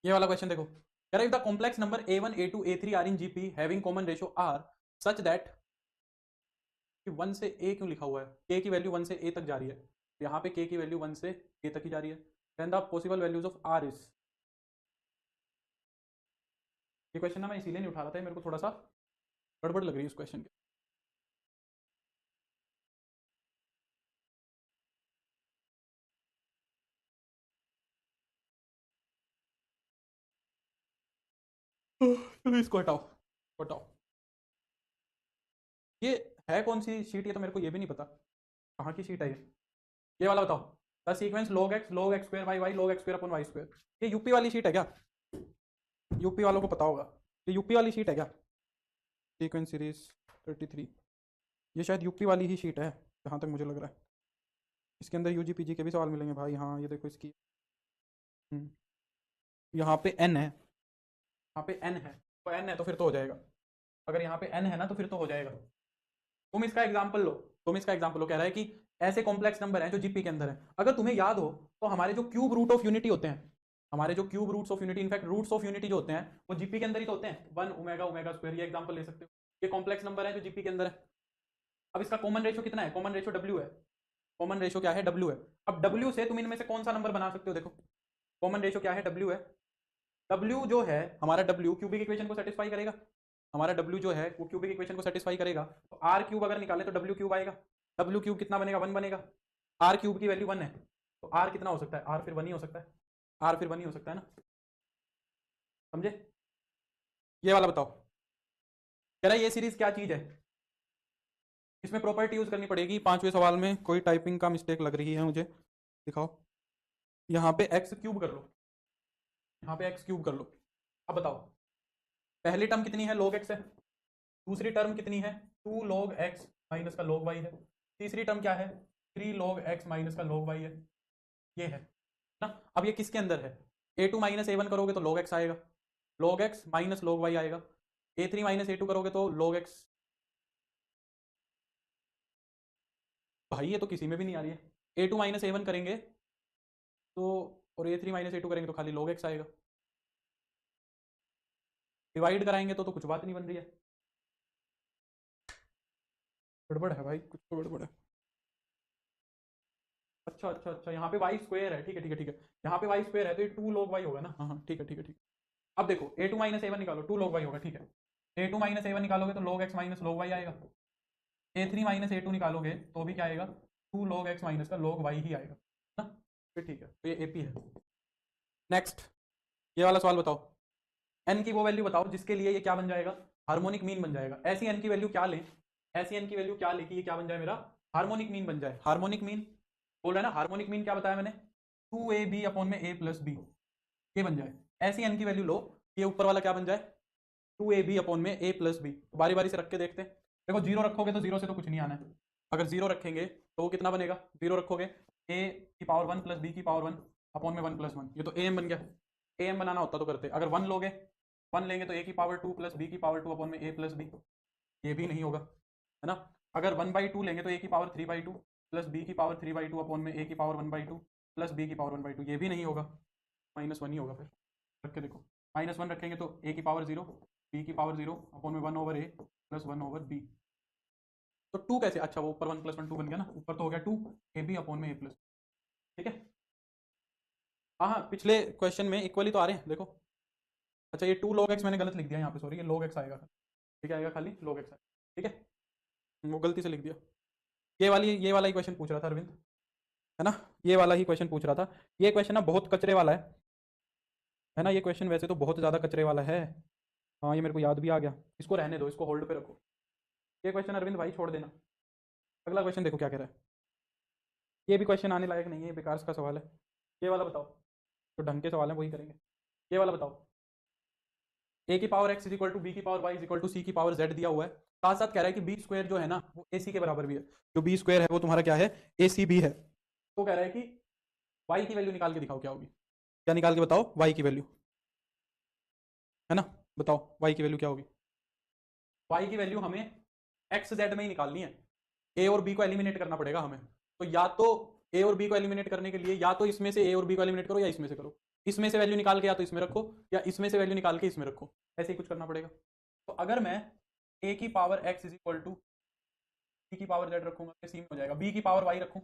ये वाला क्वेश्चन देखो, कह रहा है if the complex number a1 a2 a3 are in GP having common ratio r such that, 1 से a क्यों लिखा हुआ है, k की वैल्यू 1 से a तक जा रही है, यहाँ पे k की वैल्यू 1 से a तक ही जा रही है, then the possible values of r is, ये क्वेश्चन ना मैं इसीलिए नहीं उठा रहा था, मेरे को थोड़ा सा गड़बड़ लग रही है इस क्वेश्चन की। चलो इसको हटाओ, हटाओ। ये है कौन सी शीट, ये तो मेरे को ये भी नहीं पता कहाँ की शीट है ये वाला बताओ, the sequence log x log x² y y log x² / y², ये यूपी वाली शीट है क्या, यूपी वालों को पता होगा, ये यूपी वाली शीट है क्या, सीक्वेंस सीरीज 33, ये शायद यूपी वाली ही शीट है जहाँ तक मुझे लग रहा है। इसके अंदर यूजी पीजी के भी सवाल मिलेंगे भाई। हाँ ये देखो इसकी, यहाँ पे एन है, यहाँ पे एन है, तो एन है तो फिर तो हो जाएगा। अगर यहाँ पे एन है ना तो फिर तो हो जाएगा। तुम इसका एग्जाम्पल लो, तुम इसका एग्जाम्पल लो, कह रहा है कि ऐसे कॉम्प्लेक्स नंबर हैं जो जीपी के अंदर है। अगर तुम्हें याद हो तो हमारे जो क्यूब रूट ऑफ यूनिटी होते हैं, हमारे जो cube roots of unity, in fact roots of unity जो होते हैं वो जीपी के अंदर ही तो होते हैं। 1 ओमेगा ओमेगा स्क्वायर, ये एग्जांपल ले सकते हो। ये कॉम्प्लेक्स नंबर है जो जीपी के अंदर है। अब इसका कॉमन रेशो कितना है? कॉमन रेशो डब्ल्यू है। कॉमन रेशो क्या है? डब्ल्यू है। अब डब्ल्यू से तुम इनमें से कौन सा नंबर बना सकते हो? देखो कॉमन रेशो क्या है? डब्ल्यू है। डब्ल्यू जो है हमारा, डब्ल्यू क्यूबिक इक्वेशन को सेटिस्फाई करेगा। हमारा डब्ल्यू जो है वो क्यूबिक इक्वेशन को सेटिस्फाई करेगा। तो आर क्यूब अगर निकाले तो डब्ल्यू क्यूब आएगा। डब्ल्यू क्यूब कितना बनेगा? 1 बनेगा। आर क्यूब की वैल्यू 1 है, तो आर कितना हो सकता है? आर फिर 1 ही हो सकता है। आर फिर 1 ही हो सकता है ना, समझे? ये वाला बताओ, कह रहा है ये सीरीज क्या चीज है? इसमें प्रॉपर्टी यूज करनी पड़ेगी। 5वें सवाल में कोई टाइपिंग का मिस्टेक लग रही है मुझे, दिखाओ। यहाँ पे एक्स क्यूब कर लो, यहाँ पे एक्स क्यूब कर लो। अब बताओ पहली टर्म कितनी है? log x है। दूसरी टर्म कितनी है? 2 log x माइनस का log y है। तीसरी टर्म क्या है? 3 log x माइनस का log y है। ये है ना। अब ये किसके अंदर है? a2 माइनस a1 करोगे तो log x आएगा, log x minus log y आएगा। a3 माइनस a2 करोगे तो log x। भाई ये तो किसी में भी नहीं आ रही है। a2 माइनस a1 करेंगे तो, और a3 माइनस a2 करेंगे तो खाली log x आएगा। डिवाइड कराएंगे तो कुछ बात नहीं बन रही है। गड़बड़ है भाई, कुछ तो गड़बड़ है। अच्छा अच्छा अच्छा, यहाँ पे वाई स्क्वायर है, ठीक है ठीक है ठीक है। यहाँ पे वाई स्क्वायर है तो ये 2 log y होगा ना। हाँ हाँ ठीक है ठीक है ठीक है। अब देखो a2 माइनस a1 निकालो, 2 log y होगा, ठीक है। a2 माइनस a1 निकालोगे तो log x minus log y आएगा। a3 माइनस a2 निकालोगे तो भी क्या आएगा? 2 log x माइनस का log y ही आएगा ना। फिर ठीक है, तो ये AP है। नेक्स्ट ये वाला सवाल बताओ। n की वो वैल्यू बताओ जिसके लिए ये क्या बन जाएगा? हार्मोनिक मीन बन जाएगा। ऐसी n की वैल्यू क्या लें, ऐसी n की वैल्यू क्या ले कि ये क्या बन जाए? मेरा हार्मोनिक मीन बन जाए। हार्मोनिक मीन बोल रहा है ना, हार्मोनिक मीन क्या बताया मैंने? 2ab अपॉन में a प्लस बी, ये बन जाए। ऐसी n की वैल्यू लो, ये ऊपर वाला क्या बन जाए? 2ab अपॉन में a प्लस बी। बारी बारी से रख के देखते हैं। देखो जीरो रखोगे तो जीरो से तो कुछ नहीं आना है। अगर जीरो रखेंगे तो वो कितना बनेगा? जीरो रखोगे a की पावर 1 प्लस बी की पावर 1 अपॉन में 1 प्लस 1, ये तो am बन गया। am बनाना होता तो करते। अगर 1 लोगे, 1 लेंगे तो a की पावर 2 प्लस बी की पावर 2 अपॉन में a प्लस बी, ये भी नहीं होगा, है ना। अगर 1/2 लेंगे तो a की पावर 3/2 प्लस बी की पावर 3/2 अपॉन में a की पावर 1/2 प्लस बी की पावर 1/2, ये भी नहीं होगा। -1 ही होगा। फिर रख के देखो, -1 रखेंगे तो a की पावर 0, बी की पावर 0 अपॉन में 1/a प्लस 1/b। तो 2 कैसे? अच्छा वो ऊपर 1 प्लस 1 2 बन गया ना, ऊपर तो हो गया 2 ab अपॉन में a प्लस, ठीक है। हाँ हाँ पिछले क्वेश्चन में इक्वली तो आ रहे हैं देखो। अच्छा ये 2 log x मैंने गलत लिख दिया यहाँ पे, सॉरी, ये log x आएगा, ठीक है, आएगा खाली log x आएगा, ठीक है। वो गलती से लिख दिया। ये वाला ही क्वेश्चन पूछ रहा था अरविंद, है ना। ये वाला ही क्वेश्चन पूछ रहा था। ये क्वेश्चन ना बहुत कचरे वाला है ना। ये क्वेश्चन वैसे तो बहुत ज़्यादा कचरे वाला है। हाँ ये मेरे को याद भी आ गया। इसको रहने दो, इसको होल्ड पे रखो। ये क्वेश्चन अरविंद भाई छोड़ देना। अगला क्वेश्चन देखो क्या कह रहा है। ये भी क्वेश्चन आने लायक नहीं है, बेकार का सवाल है। ये वाला बताओ, तो ढंग के सवाल है वही करेंगे। ये वाला बताओ, a की power x is equal to B की power y is equal to c की पावर z दिया हुआ है। साथ साथ कह रहा है कि बी स्क्वायर जो है ना वो ए सी के बराबर भी है। जो बी स्क्वायर है वो तुम्हारा क्या है? ए सी भी है। तो कह रहा है कि y की वैल्यू निकाल के दिखाओ क्या होगी। क्या निकाल के बताओ? y की वैल्यू, है ना। बताओ y की वैल्यू क्या होगी? y की वैल्यू हमें एक्स जेड में ही निकालनी है। ए और बी को एलिमिनेट करना पड़ेगा हमें। तो या तो ए और बी को एलिमिनेट करने के लिए या तो इसमें से ए और बी को एलिमिनेट करो या इसमें से करो। इसमें से वैल्यू निकाल के या तो इसमें रखो या इसमें से वैल्यू निकाल के इसमें रखो, ऐसे ही कुछ करना पड़ेगा। तो अगर मैं ए की power X is equal to B की पावर जेड रखूंगा तो सी में हो जाएगा। बी की पावर वाई रखूँ,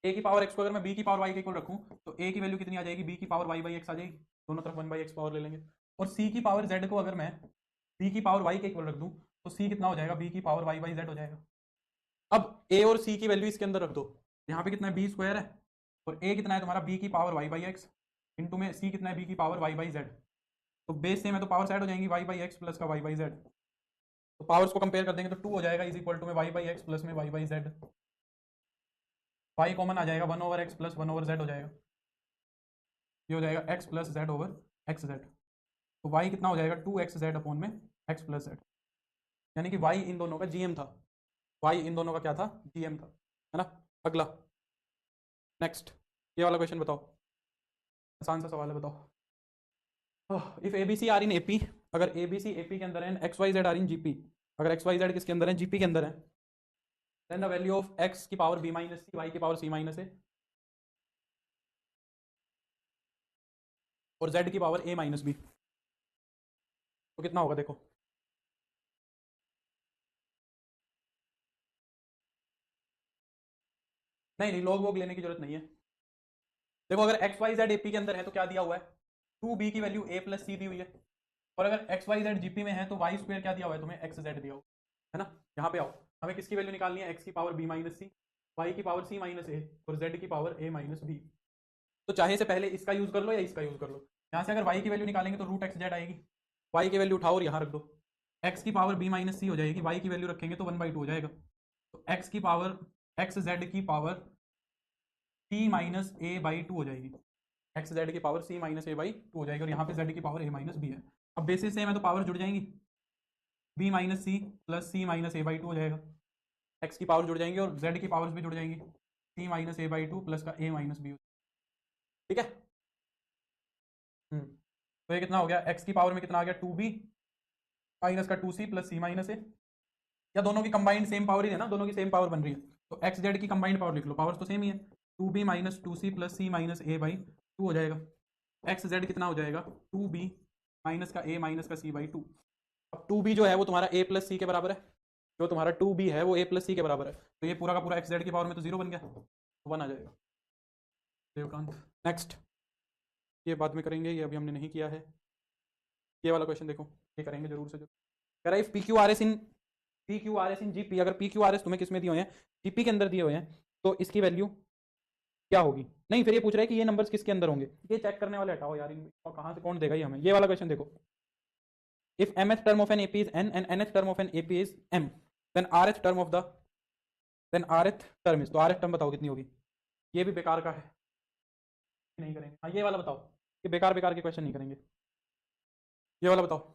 ए की पावर एक्स को अगर मैं बी की पावर वाई के इक्वल रखूँ तो ए की वैल्यू कितनी आ जाएगी? बी की पावर वाई बाई एक्स आ जाएगी। दोनों तरफ 1/x पावर ले लेंगे। और सी की पावर जेड को अगर मैं बी की पावर वाई के इक्वल रख दूं तो सी कितना हो जाएगा? बी की पावर वाई बाई जेड हो जाएगा। अब ए और सी की वैल्यू इसके अंदर रख दो। यहाँ पे कितना है? बी स्क्वायर है। और ए कितना है तुम्हारा? बी की power y by x into में सी कितना है? बी की पावर वाई बाई जेड। तो बेस सेम है तो पावर साइड हो जाएंगी, वाई बाई एक्स प्लस का वाई बाई जेड। तो पावर्स को कंपेयर कर देंगे तो 2 हो जाएगा इज इक्वल टू में वाई बाई एक्स प्लस में Y by Z. Y common आ जाएगा, 1/x प्लस 1/z हो जाएगा। ये हो जाएगा x plus Z over X Z. तो y कितना हो जाएगा? 2x z अपॉन में x प्लस जेड। यानी कि y इन दोनों का जीएम था। y इन दोनों का क्या था? जीएम था, है ना। अगला नेक्स्ट ये वाला क्वेश्चन बताओ, आसान सा सवाल है, बताओ। If A B C are in AP, अगर ए बी सी एपी के अंदर है, X Y Z are in GP, अगर एक्स वाई जेड किसके अंदर है, जीपी के अंदर है, then the value of X की power B minus C, Y की पावर सी माइनस ए, और जेड की पावर ए माइनस बी, तो कितना होगा देखो। नहीं नहीं, लॉग वॉग लेने की जरूरत नहीं है। देखो अगर एक्स वाई जेड एपी के अंदर है तो क्या दिया हुआ है, 2b की वैल्यू a प्लस सी दी हुई है, और अगर एक्स वाई जेड जीपी में है तो वाई स्क्वायर क्या दिया हुआ है तुम्हें, एक्स जेड दिया हुआ है ना। यहाँ पे आओ, हमें किसकी वैल्यू निकालनी है, एक्स की power b minus C, Y की पावर c माइनस ए, और z की पावर a माइनस बी। तो चाहे से पहले इसका यूज कर लो या इसका यूज कर लो। यहाँ से अगर y की वैल्यू निकालेंगे तो रूट एक्स जेड आएगी, y की वैल्यू उठाओ और यहाँ रख दो, x की पावर b माइनस सी हो जाएगी, y की वैल्यू रखेंगे तो 1/2 हो जाएगा, तो x की पावर एक्स जेड की power c minus A by two हो जाएगी, एक्स जेड की power c minus A by two हो जाएगी, और यहाँ पे z की पावर a माइनस बी है। अब बेसिस सेम है तो पावर जुड़ जाएंगी, b minus C plus C minus A by two हो जाएगा, x की पावर जुड़ जाएंगी और z की पावर्स भी जुड़ जाएंगी, c minus A by two plus का a माइनस बी, ठीक है। तो ये कितना हो गया, x की पावर में कितना आ गया, 2b माइनस का 2c प्लस c माइनस ए, या दोनों की कंबाइंड सेम पावर ही है ना, दोनों की सेम पावर बन रही है, तो एक्स जेड की कंबाइंड पावर लिख लो, पावर तो सेम ही है, 2b minus 2c plus c minus A by two हो जाएगा, एक्स जेड कितना हो जाएगा, 2b माइनस का a माइनस का c बाई टू। अब 2b जो है वो तुम्हारा a प्लस सी के बराबर है, जो तुम्हारा 2b है वो a प्लस सी के बराबर है, तो ये पूरा का पूरा एक्स जेड की पावर में तो जीरो बन गया, तो 1 आ जाएगा देवकांत। नेक्स्ट, ये बाद में करेंगे, ये अभी हमने नहीं किया है। ये वाला क्वेश्चन देखो, ये करेंगे जरूर से जरूर। कह रहा है पी क्यू आर एस इन जीपी, अगर पी क्यू आर एस तुम्हें किसमें दिए हुए हैं, जीपी के अंदर दिए हुए हैं, तो इसकी वैल्यू क्या होगी। नहीं, फिर ये पूछ रहा है कि ये नंबर्स किसके अंदर होंगे, ये चेक करने वाले हटाओ यार, और कहाँ से कौन देगा ये हमें। ये वाला क्वेश्चन देखो, if mth term of an AP is n and nth term of an AP is m, then rth term of the, then rth term is, तो rth टर्म बताओ कितनी होगी। ये भी बेकार का है, नहीं करेंगे। हाँ ये वाला बताओ, ये बेकार बेकार के क्वेश्चन नहीं करेंगे। ये वाला बताओ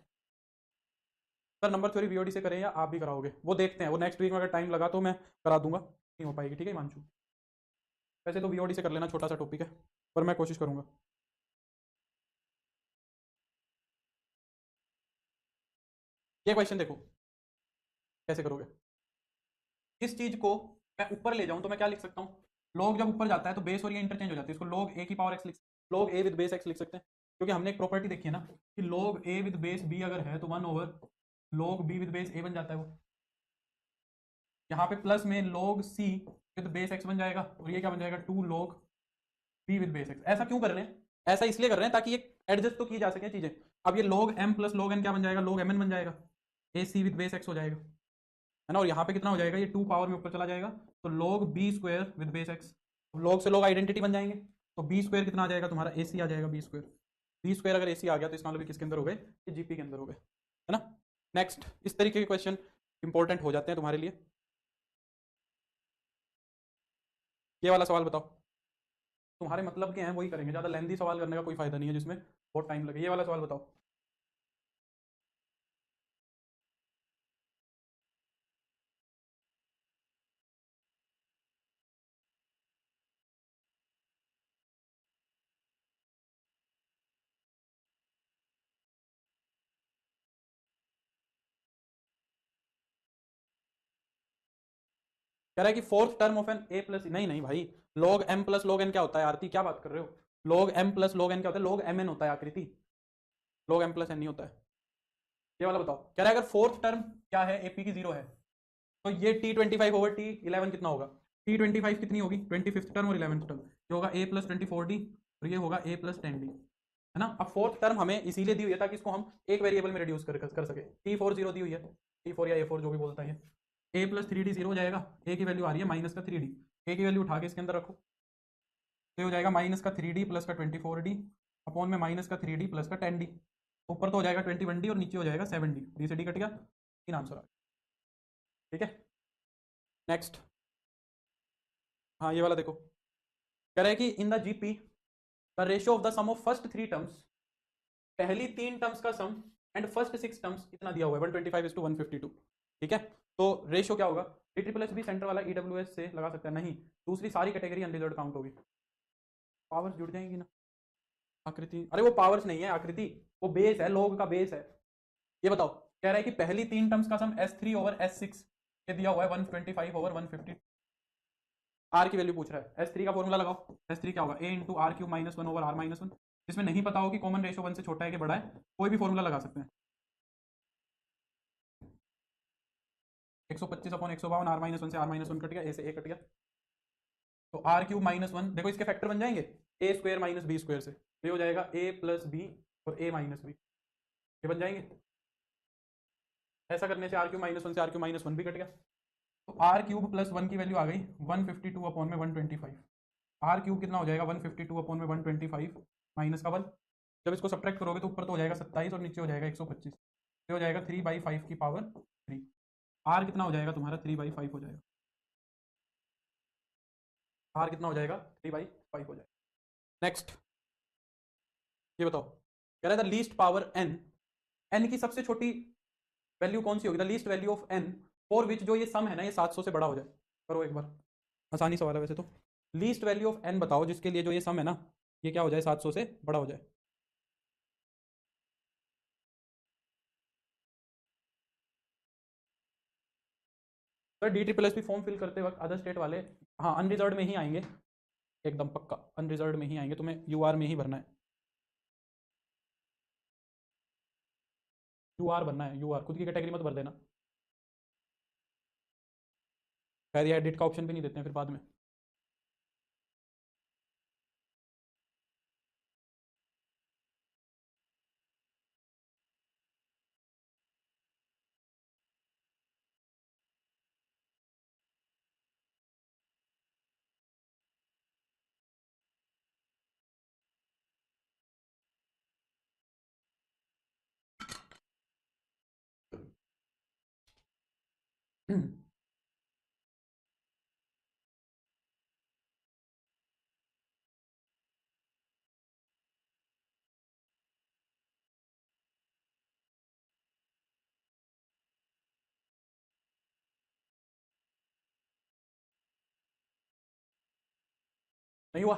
सर, नंबर थ्योरी वीओडी से करें या आप भी कराओगे, वो देखते हैं, वो नेक्स्ट वीक में अगर टाइम लगा तो मैं करा दूंगा, नहीं हो पाएगी, ठीक है हिमांशु। वैसे तो वीओडी से कर लेना, छोटा सा टॉपिक है, पर मैं कोशिश करूंगा। ये क्वेश्चन देखो कैसे करोगे। इस चीज को मैं ऊपर ले जाऊं तो मैं क्या लिख सकता हूँ, लॉग जब ऊपर जाता है तो बेस और ये इंटरचेंज हो जाती है, इसको log a की पावर x लिख, log a with base x लिख सकते हैं, क्योंकि हमने एक प्रॉपर्टी देखी है ना कि log a with base b अगर है तो 1 over log b with base a बन जाता है वो। यहाँ पे प्लस में log c with base x बन जाएगा, और ये क्या बन जाएगा, 2 log b with base x। ऐसा क्यों कर रहे हैं, ऐसा इसलिए कर रहे हैं ताकि ये एडजस्ट तो की जा सके चीजें। अब ये log m plus log n क्या बन जाएगा, log mn बन जाएगा, a c with base x हो जाएगा, है ना। और यहाँ पे कितना हो जाएगा, ये 2 पावर में ऊपर चला जाएगा, तो log b square with base x, log से log आइडेंटिटी बन जाएंगे, तो b स्क्वायर कितना आ जाएगा तुम्हारा, ac आ जाएगा b स्क्वायर। b स्क्वायर अगर ac आ गया तो इसका मतलब किसके अंदर हो गए, ये जीपी के अंदर हो गए, है ना। नेक्स्ट, इस तरीके के क्वेश्चन इंपॉर्टेंट हो जाते हैं तुम्हारे लिए। ये वाला सवाल बताओ, तुम्हारे मतलब के हैं वही करेंगे, ज़्यादा लेंथी सवाल करने का कोई फायदा नहीं है जिसमें बहुत टाइम लगे। ये वाला सवाल बताओ, कह रहा है कि fourth term of an A plus, नहीं नहीं भाई, log m plus log n क्या होता है आरती, क्या बात कर रहे हो, log m plus log n क्या होता है, log mn होता है आकृति, log m प्लस n नहीं होता है। ये वाला बताओ, कह रहा है अगर फोर्थ टर्म क्या है, एपी की 0 है, तो ये t25 ओवर t11 कितना होगा, t25 कितनी होगी, 25th टर्म और 11th टर्म, ये होगा a प्लस 24d और ये होगा a प्लस 10d, है ना। अब फोर्थ टर्म हमें इसीलिए दी हुई है ताकि इसको हम एक वेरिएबल में रिड्यूस कर सके, t40 दी हुई है, t4 या a4 जो भी बोलता है, a प्लस 3d 0 हो जाएगा, a की वैल्यू आ रही है माइनस का 3d, a की वैल्यू उठा के इसके अंदर रखो, तो हो जाएगा माइनस का 3d प्लस का 24d अपॉन में माइनस का 3d प्लस का 10d, ऊपर तो हो जाएगा 21d और नीचे हो जाएगा 7d, d से d कट गया, तीन आंसर आ गया, ठीक है। नेक्स्ट, हाँ ये वाला देखो, कह रहा है कि in the GP the ratio of the sum of first 3 terms, पहली 3 टर्म्स का सम एंड फर्स्ट 6 टर्म्स कितना दिया हुआ है, 125:152, ठीक है। तो रेशियो क्या होगा, D triple S B centre वाला ईडब्ल्यूएस से लगा सकता है, नहीं, दूसरी सारी कैटेगरी अनरिजर्व काउंट होगी, पावर्स जुड़ जाएंगी ना। आकृति, अरे वो पावर्स नहीं है आकृति, वो बेस है, लोग का बेस है। ये बताओ, कह रहा है कि पहली तीन टर्म्स का सम S3 ओवर S6 ये दिया हुआ है 125 ओवर 150। आर की वैल्यू पूछ रहा है। S3 का फॉर्मूला लगाओ। S3 क्या होगा, a into R cube minus one over R minus one. इसमें नहीं पता हो कि कॉमन रेशियो 1 से छोटा है कि बड़ा है, कोई भी फॉर्मूला लगा सकते हैं। 125 अपॉन 152, आर माइनस वन से आर माइनस वन कट गया, ए से ए कट गया, तो आर क्यूब माइनस वन, देखो इसके फैक्टर बन जाएंगे ए स्क्वायर माइनस बी स्क्वायर से, ये हो जाएगा ए प्लस बी और ए माइनस बी, ये बन जाएंगे। ऐसा करने से आर क्यूब माइनस वन से आर क्यूब माइनस वन भी कट गया, तो आर क्यूब प्लस वन की वैल्यू आ गई 152 अपॉन में 125। आर क्यूब कितना हो जाएगा 152 अपॉन में 125 माइनस का वन, जब इसको सब्ट्रैक्ट करोगे तो ऊपर तो हो जाएगा 27 और नीचे हो जाएगा 125, ये हो जाएगा 3/5 की पावर 3। आर कितना हो जाएगा तुम्हारा 3/5 हो जाएगा, आर कितना हो जाएगा 3/5 हो जाएगा। नेक्स्ट ये बताओ, कह रहा है the least power n, n की सबसे छोटी वैल्यू कौन सी होगी, the least value of n for which जो ये सम है ना ये 700 से बड़ा हो जाए। करो एक बार, आसानी सवाल है वैसे तो। लीस्ट वैल्यू ऑफ एन बताओ जिसके लिए जो ये सम है ना ये क्या हो जाए 700 से बड़ा हो जाए। Sir D triple S P form fill करते वक्त अदर स्टेट वाले, हाँ अनरिजर्व में ही आएंगे, एकदम पक्का अनरिजर्व में ही आएंगे, तुम्हें यूआर में ही भरना है, यूआर भरना है, यूआर, खुद की कैटेगरी मत भर देना। खैर ये एडिट का ऑप्शन भी नहीं देते हैं फिर बाद में। नहीं हुआ,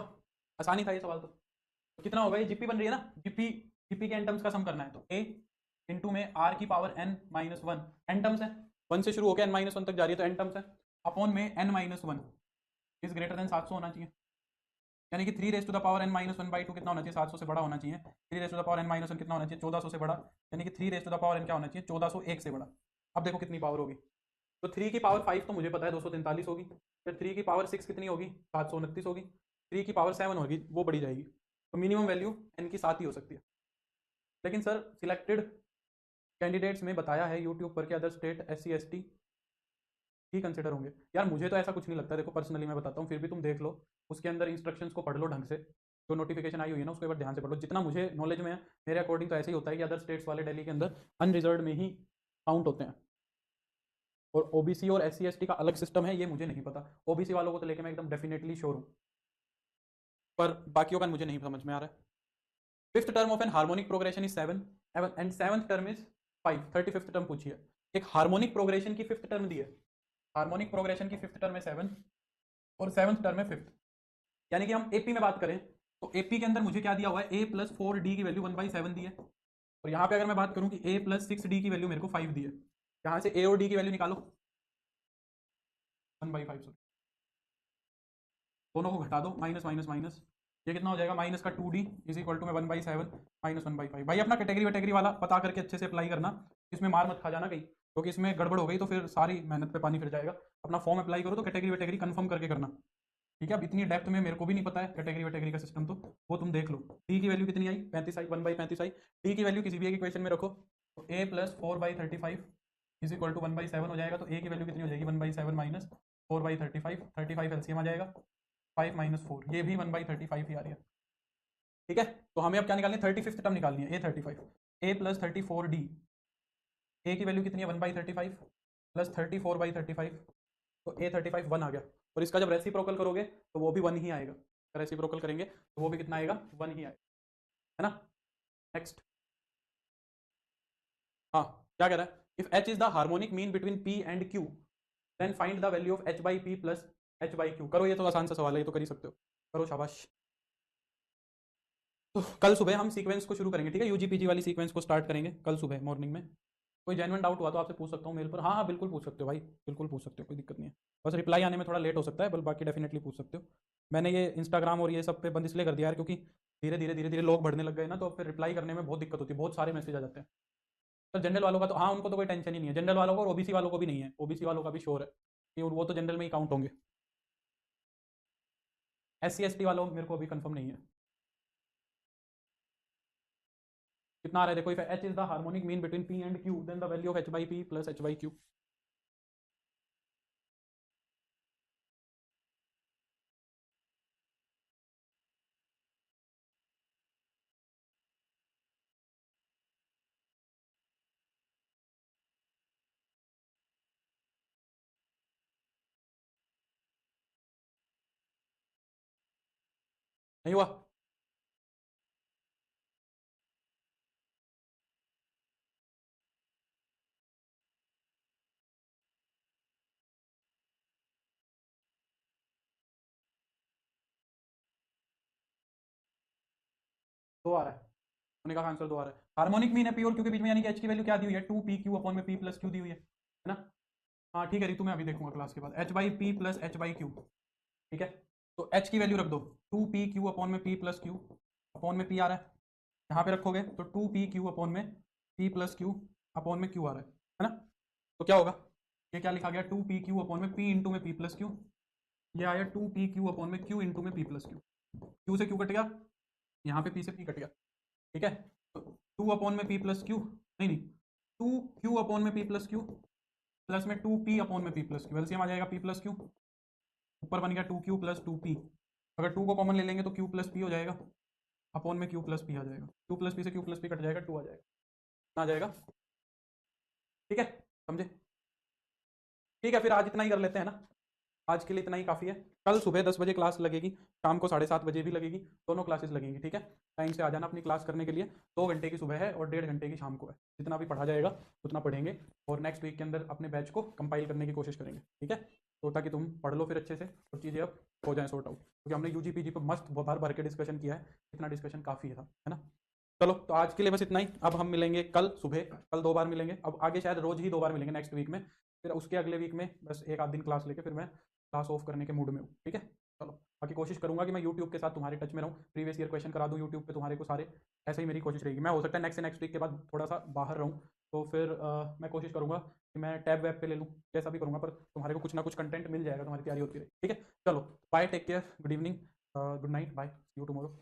आसानी था ये सवाल तो कितना होगा, ये जीपी बन रही है ना, जीपी, जीपी के एन टर्म्स का सम करना है, तो ए इंटू में आर की power n minus one, n terms है, वन से शुरू होकर एन माइनस वन तक जा रही है तो एन टर्म्स है, अपॉन में n minus one is greater than 700 होना चाहिए, यानी कि 3 raised to the power n minus one by two कितना होना चाहिए, 700 से बड़ा होना चाहिए। 3 raised to the power n minus one कितना होना चाहिए, 1400 से बड़ा, यानी कि 3 raised to the power n क्या होना चाहिए, 1401 से बड़ा। अब देखो कितनी पावर होगी, तो 3 की पावर 5 तो मुझे पता है 243 होगी, फिर 3 की पावर 6 कितनी होगी, 729 होगी, 3 की पावर 7 होगी वो बड़ी जाएगी, तो मिनिमम वैल्यू एन की 7 ही हो सकती है। लेकिन सर सिलेक्टेड कैंडिडेट्स में बताया है यूट्यूब पर कि अदर स्टेट SC ST ही कंसिडर होंगे। यार मुझे तो ऐसा कुछ नहीं लगता, देखो पर्सनली मैं बताता हूँ, फिर भी तुम देख लो उसके अंदर इंस्ट्रक्शंस को पढ़ लो ढंग से, जो नोटिफिकेशन आई हुई है ना उसको एक बार ध्यान से पढ़ लो, जितना मुझे नॉलेज में है मेरे अकॉर्डिंग तो ऐसे ही होता है कि अदर स्टेट्स वाले दिल्ली के अंदर अनरिजर्व में ही काउंट होते हैं, और OBC और SC ST का अलग सिस्टम है ये मुझे नहीं पता, OBC वालों को तो लेके मैं एकदम डेफिनेटली श्योर हूँ, पर बाकियों का मुझे नहीं समझ में आ रहा है। Fifth term of an harmonic progression is 7 and seventh term is 5, 35th term पूछी है, एक हार्मोनिक प्रोग्रेशन की फिफ्थ टर्म दी है, हार्मोनिक प्रोग्रेशन की फिफ्थ टर्म है 7 और सेवंथ टर्म है 5th, यानी कि हम AP में बात करें तो AP के अंदर मुझे क्या दिया हुआ है, a प्लस 4d की वैल्यू 1/7 दी है, और यहाँ पे अगर मैं बात करूँ कि a प्लस 6d की वैल्यू मेरे को 5 दी है, यहाँ से a और d की वैल्यू निकालो 1/5, दोनों को घटा दो, माइनस माइनस माइनस, ये कितना हो जाएगा, माइनस का 2d इज इक्वल टू में 1/7 माइनस 1/5। भाई अपना कैटेगरी वैटेगरी वाला पता करके अच्छे से अप्लाई करना, इसमें मार मत खा जाना कहीं, क्योंकि इसमें गड़बड़ हो गई तो फिर सारी मेहनत पे पानी फिर जाएगा। अपना फॉर्म अप्लाई करो तो कैटेगरी वैटेगरी कंफर्म करके करना, ठीक है। अब इतनी डेप्थ में मेरे को भी नहीं पता है कैटेगरी वैटेगरी का सिस्टम, तो वो तुम देख लो। डी की वैल्यू कितनी आई 35 आई, 1/35 आई, डी की वैल्यू किसी भी एक इक्वेशन में रखो तो a plus 4/35 is equal to 1/7 हो जाएगा, तो a की वैल्यू कितनी हो जाएगी 1/7 माइनस 4/35, 35 एलसीएम आ जाएगा, 5 माइनस 4 ये भी 1/35 ही आ रही है, ठीक है। तो हमें अब क्या निकालनी है, 35th टर्म निकालनी है, a35, a plus 34d, a की वैल्यू कितनी है 1/35 प्लस 34/35, तो a35 1 आ गया, और इसका जब रेसिप्रोकल करोगे तो वो भी 1 ही आएगा, रेसिप्रोकल करेंगे तो वो भी कितना आएगा 1 ही आएगा, है ना। नेक्स्ट, हाँ क्या कह रहा है, if h is the harmonic mean between p and q then find the value of h/p plus h/q। करो, ये तो आसान सा सवाल है, ये तो कर ही सकते हो, करो शाबाश। तो कल सुबह हम सीक्वेंस को शुरू करेंगे, ठीक है, यूजीपीजी वाली सीक्वेंस को स्टार्ट करेंगे कल सुबह मॉर्निंग में। कोई जेन्युइन डाउट हुआ तो आपसे पूछ सकता हूँ मेल पर। हाँ हाँ बिल्कुल पूछ सकते हो भाई, बिल्कुल पूछ सकते हो, कोई दिक्कत नहीं है। बस रिप्लाई आने में थोड़ा लेट हो सकता है, बल बाकी डेफिनेटली पूछ सकते हो। मैंने ये इंस्टाग्राम और ये सब पे बंद इसलिए कर दिया यार, क्योंकि धीरे धीरे लोग बढ़ने लग गए ना, तो फिर रिप्लाई करने में बहुत दिक्कत होती है, बहुत सारे मैसेज आ जाते हैं। तो जनरल वालों का तो हाँ, उनको तो कोई टेंशन ही नहीं है, जनरल वालों को और ओबीसी वालों को भी नहीं है, ओबीसी वालों का भी श्योर है कि वो तो जनरल में ही काउंट होंगे। SC ST वालों मेरे को अभी कंफर्म नहीं है कितना आ रहा है। देखो, if h is the harmonic mean between p and q then the value of h by p plus h by q. नहीं हुआ? दो आ रहा है, होने का आंसर दो आ रहा है। हार्मोनिक मीन है पी और क्यू के बीच में, यानी कि एच की वैल्यू क्या दी हुई है, 2 पी क्यू अपॉन में पी प्लस क्यू दी हुई है ना। हाँ ठीक है रितु, मैं अभी देखूंगा क्लास के बाद, H by p plus h by Q. ठीक है, तो एच की वैल्यू रख दो 2 पी क्यू अपॉन में पी प्लस क्यू, अपॉन में पी आ रहा है, यहाँ पे रखोगे तो 2 पी क्यू अपॉन में पी प्लस क्यू अपॉन में क्यू आ रहा है ना। तो क्या होगा, ये क्या लिखा गया, 2 पी क्यू अपॉन में पी इंटू में पी प्लस क्यू, ये आया 2 पी क्यू अपॉन में क्यू इंटू में पी प्लस क्यू। क्यू से क्यू कट गया, यहाँ पे पी से पी कट गया, ठीक है। तो 2 अपॉन में पी प्लस क्यू, नहीं नहीं, 2 क्यू अपॉन में पी प्लस क्यू प्लस में 2 पी अपॉन में पी प्लस क्यू, एलसीएम आ जाएगा पी प्लस क्यू, ऊपर बन गया 2 क्यू प्लस 2 पी। अगर 2 को कॉमन ले लेंगे तो क्यू प्लस पी हो जाएगा, अपॉन में क्यू प्लस पी आ जाएगा, क्यू प्लस पी से क्यू प्लस पी कट जाएगा, 2 आ जाएगा, आ जाएगा। ठीक है, समझे? ठीक है, फिर आज इतना ही कर लेते हैं ना, आज के लिए इतना ही काफ़ी है। कल सुबह 10 बजे क्लास लगेगी, शाम को 7:30 बजे भी लगेगी, दोनों क्लासेस लगेंगी, ठीक है। टाइम से आ जाना अपनी क्लास करने के लिए। 2 घंटे की सुबह है और 1.5 घंटे की शाम को है, जितना भी पढ़ा जाएगा उतना पढ़ेंगे, और नेक्स्ट वीक के अंदर अपने बैच को कंपाइल करने की कोशिश करेंगे, ठीक है। तो ताकि तुम पढ़ लो फिर अच्छे से और चीज़ें अब हो जाए सॉर्ट आउट, क्योंकि हमने यूजीपीजी पर मस्त भर भर के डिस्कशन किया है, इतना डिस्कशन काफ़ी था, है ना। चलो तो आज के लिए बस इतना ही, अब हम मिलेंगे कल सुबह, कल 2 बार मिलेंगे, अब आगे शायद रोज ही 2 बार मिलेंगे नेक्स्ट वीक में, फिर उसके अगले वीक में बस एक आध दिन क्लास लेके फिर मैं क्लास ऑफ करने के मूड में हूँ, ठीक है। चलो, बाकी कोशिश करूंगा कि मैं यूट्यूब के साथ तुम्हारे टच में रहूँ, प्रीवियस ईयर क्वेश्चन करा दूँ यूट्यूब पे तुम्हारे को सारे, ऐसे ही मेरी कोशिश रहेगी। मैं हो सकता है नेक्स्ट से नेक्स्ट वीक के बाद थोड़ा सा बाहर रहूँ, तो फिर मैं कोशिश करूंगा कि मैं टैब वेब पे ले लूँ, जैसा भी करूँगा, पर तुम्हारे को कुछ ना कुछ कंटेंट मिल जाएगा, तुम्हारी तैयारी होती रहे, ठीक है। चलो bye, take care, good evening, good night, bye, see you tomorrow.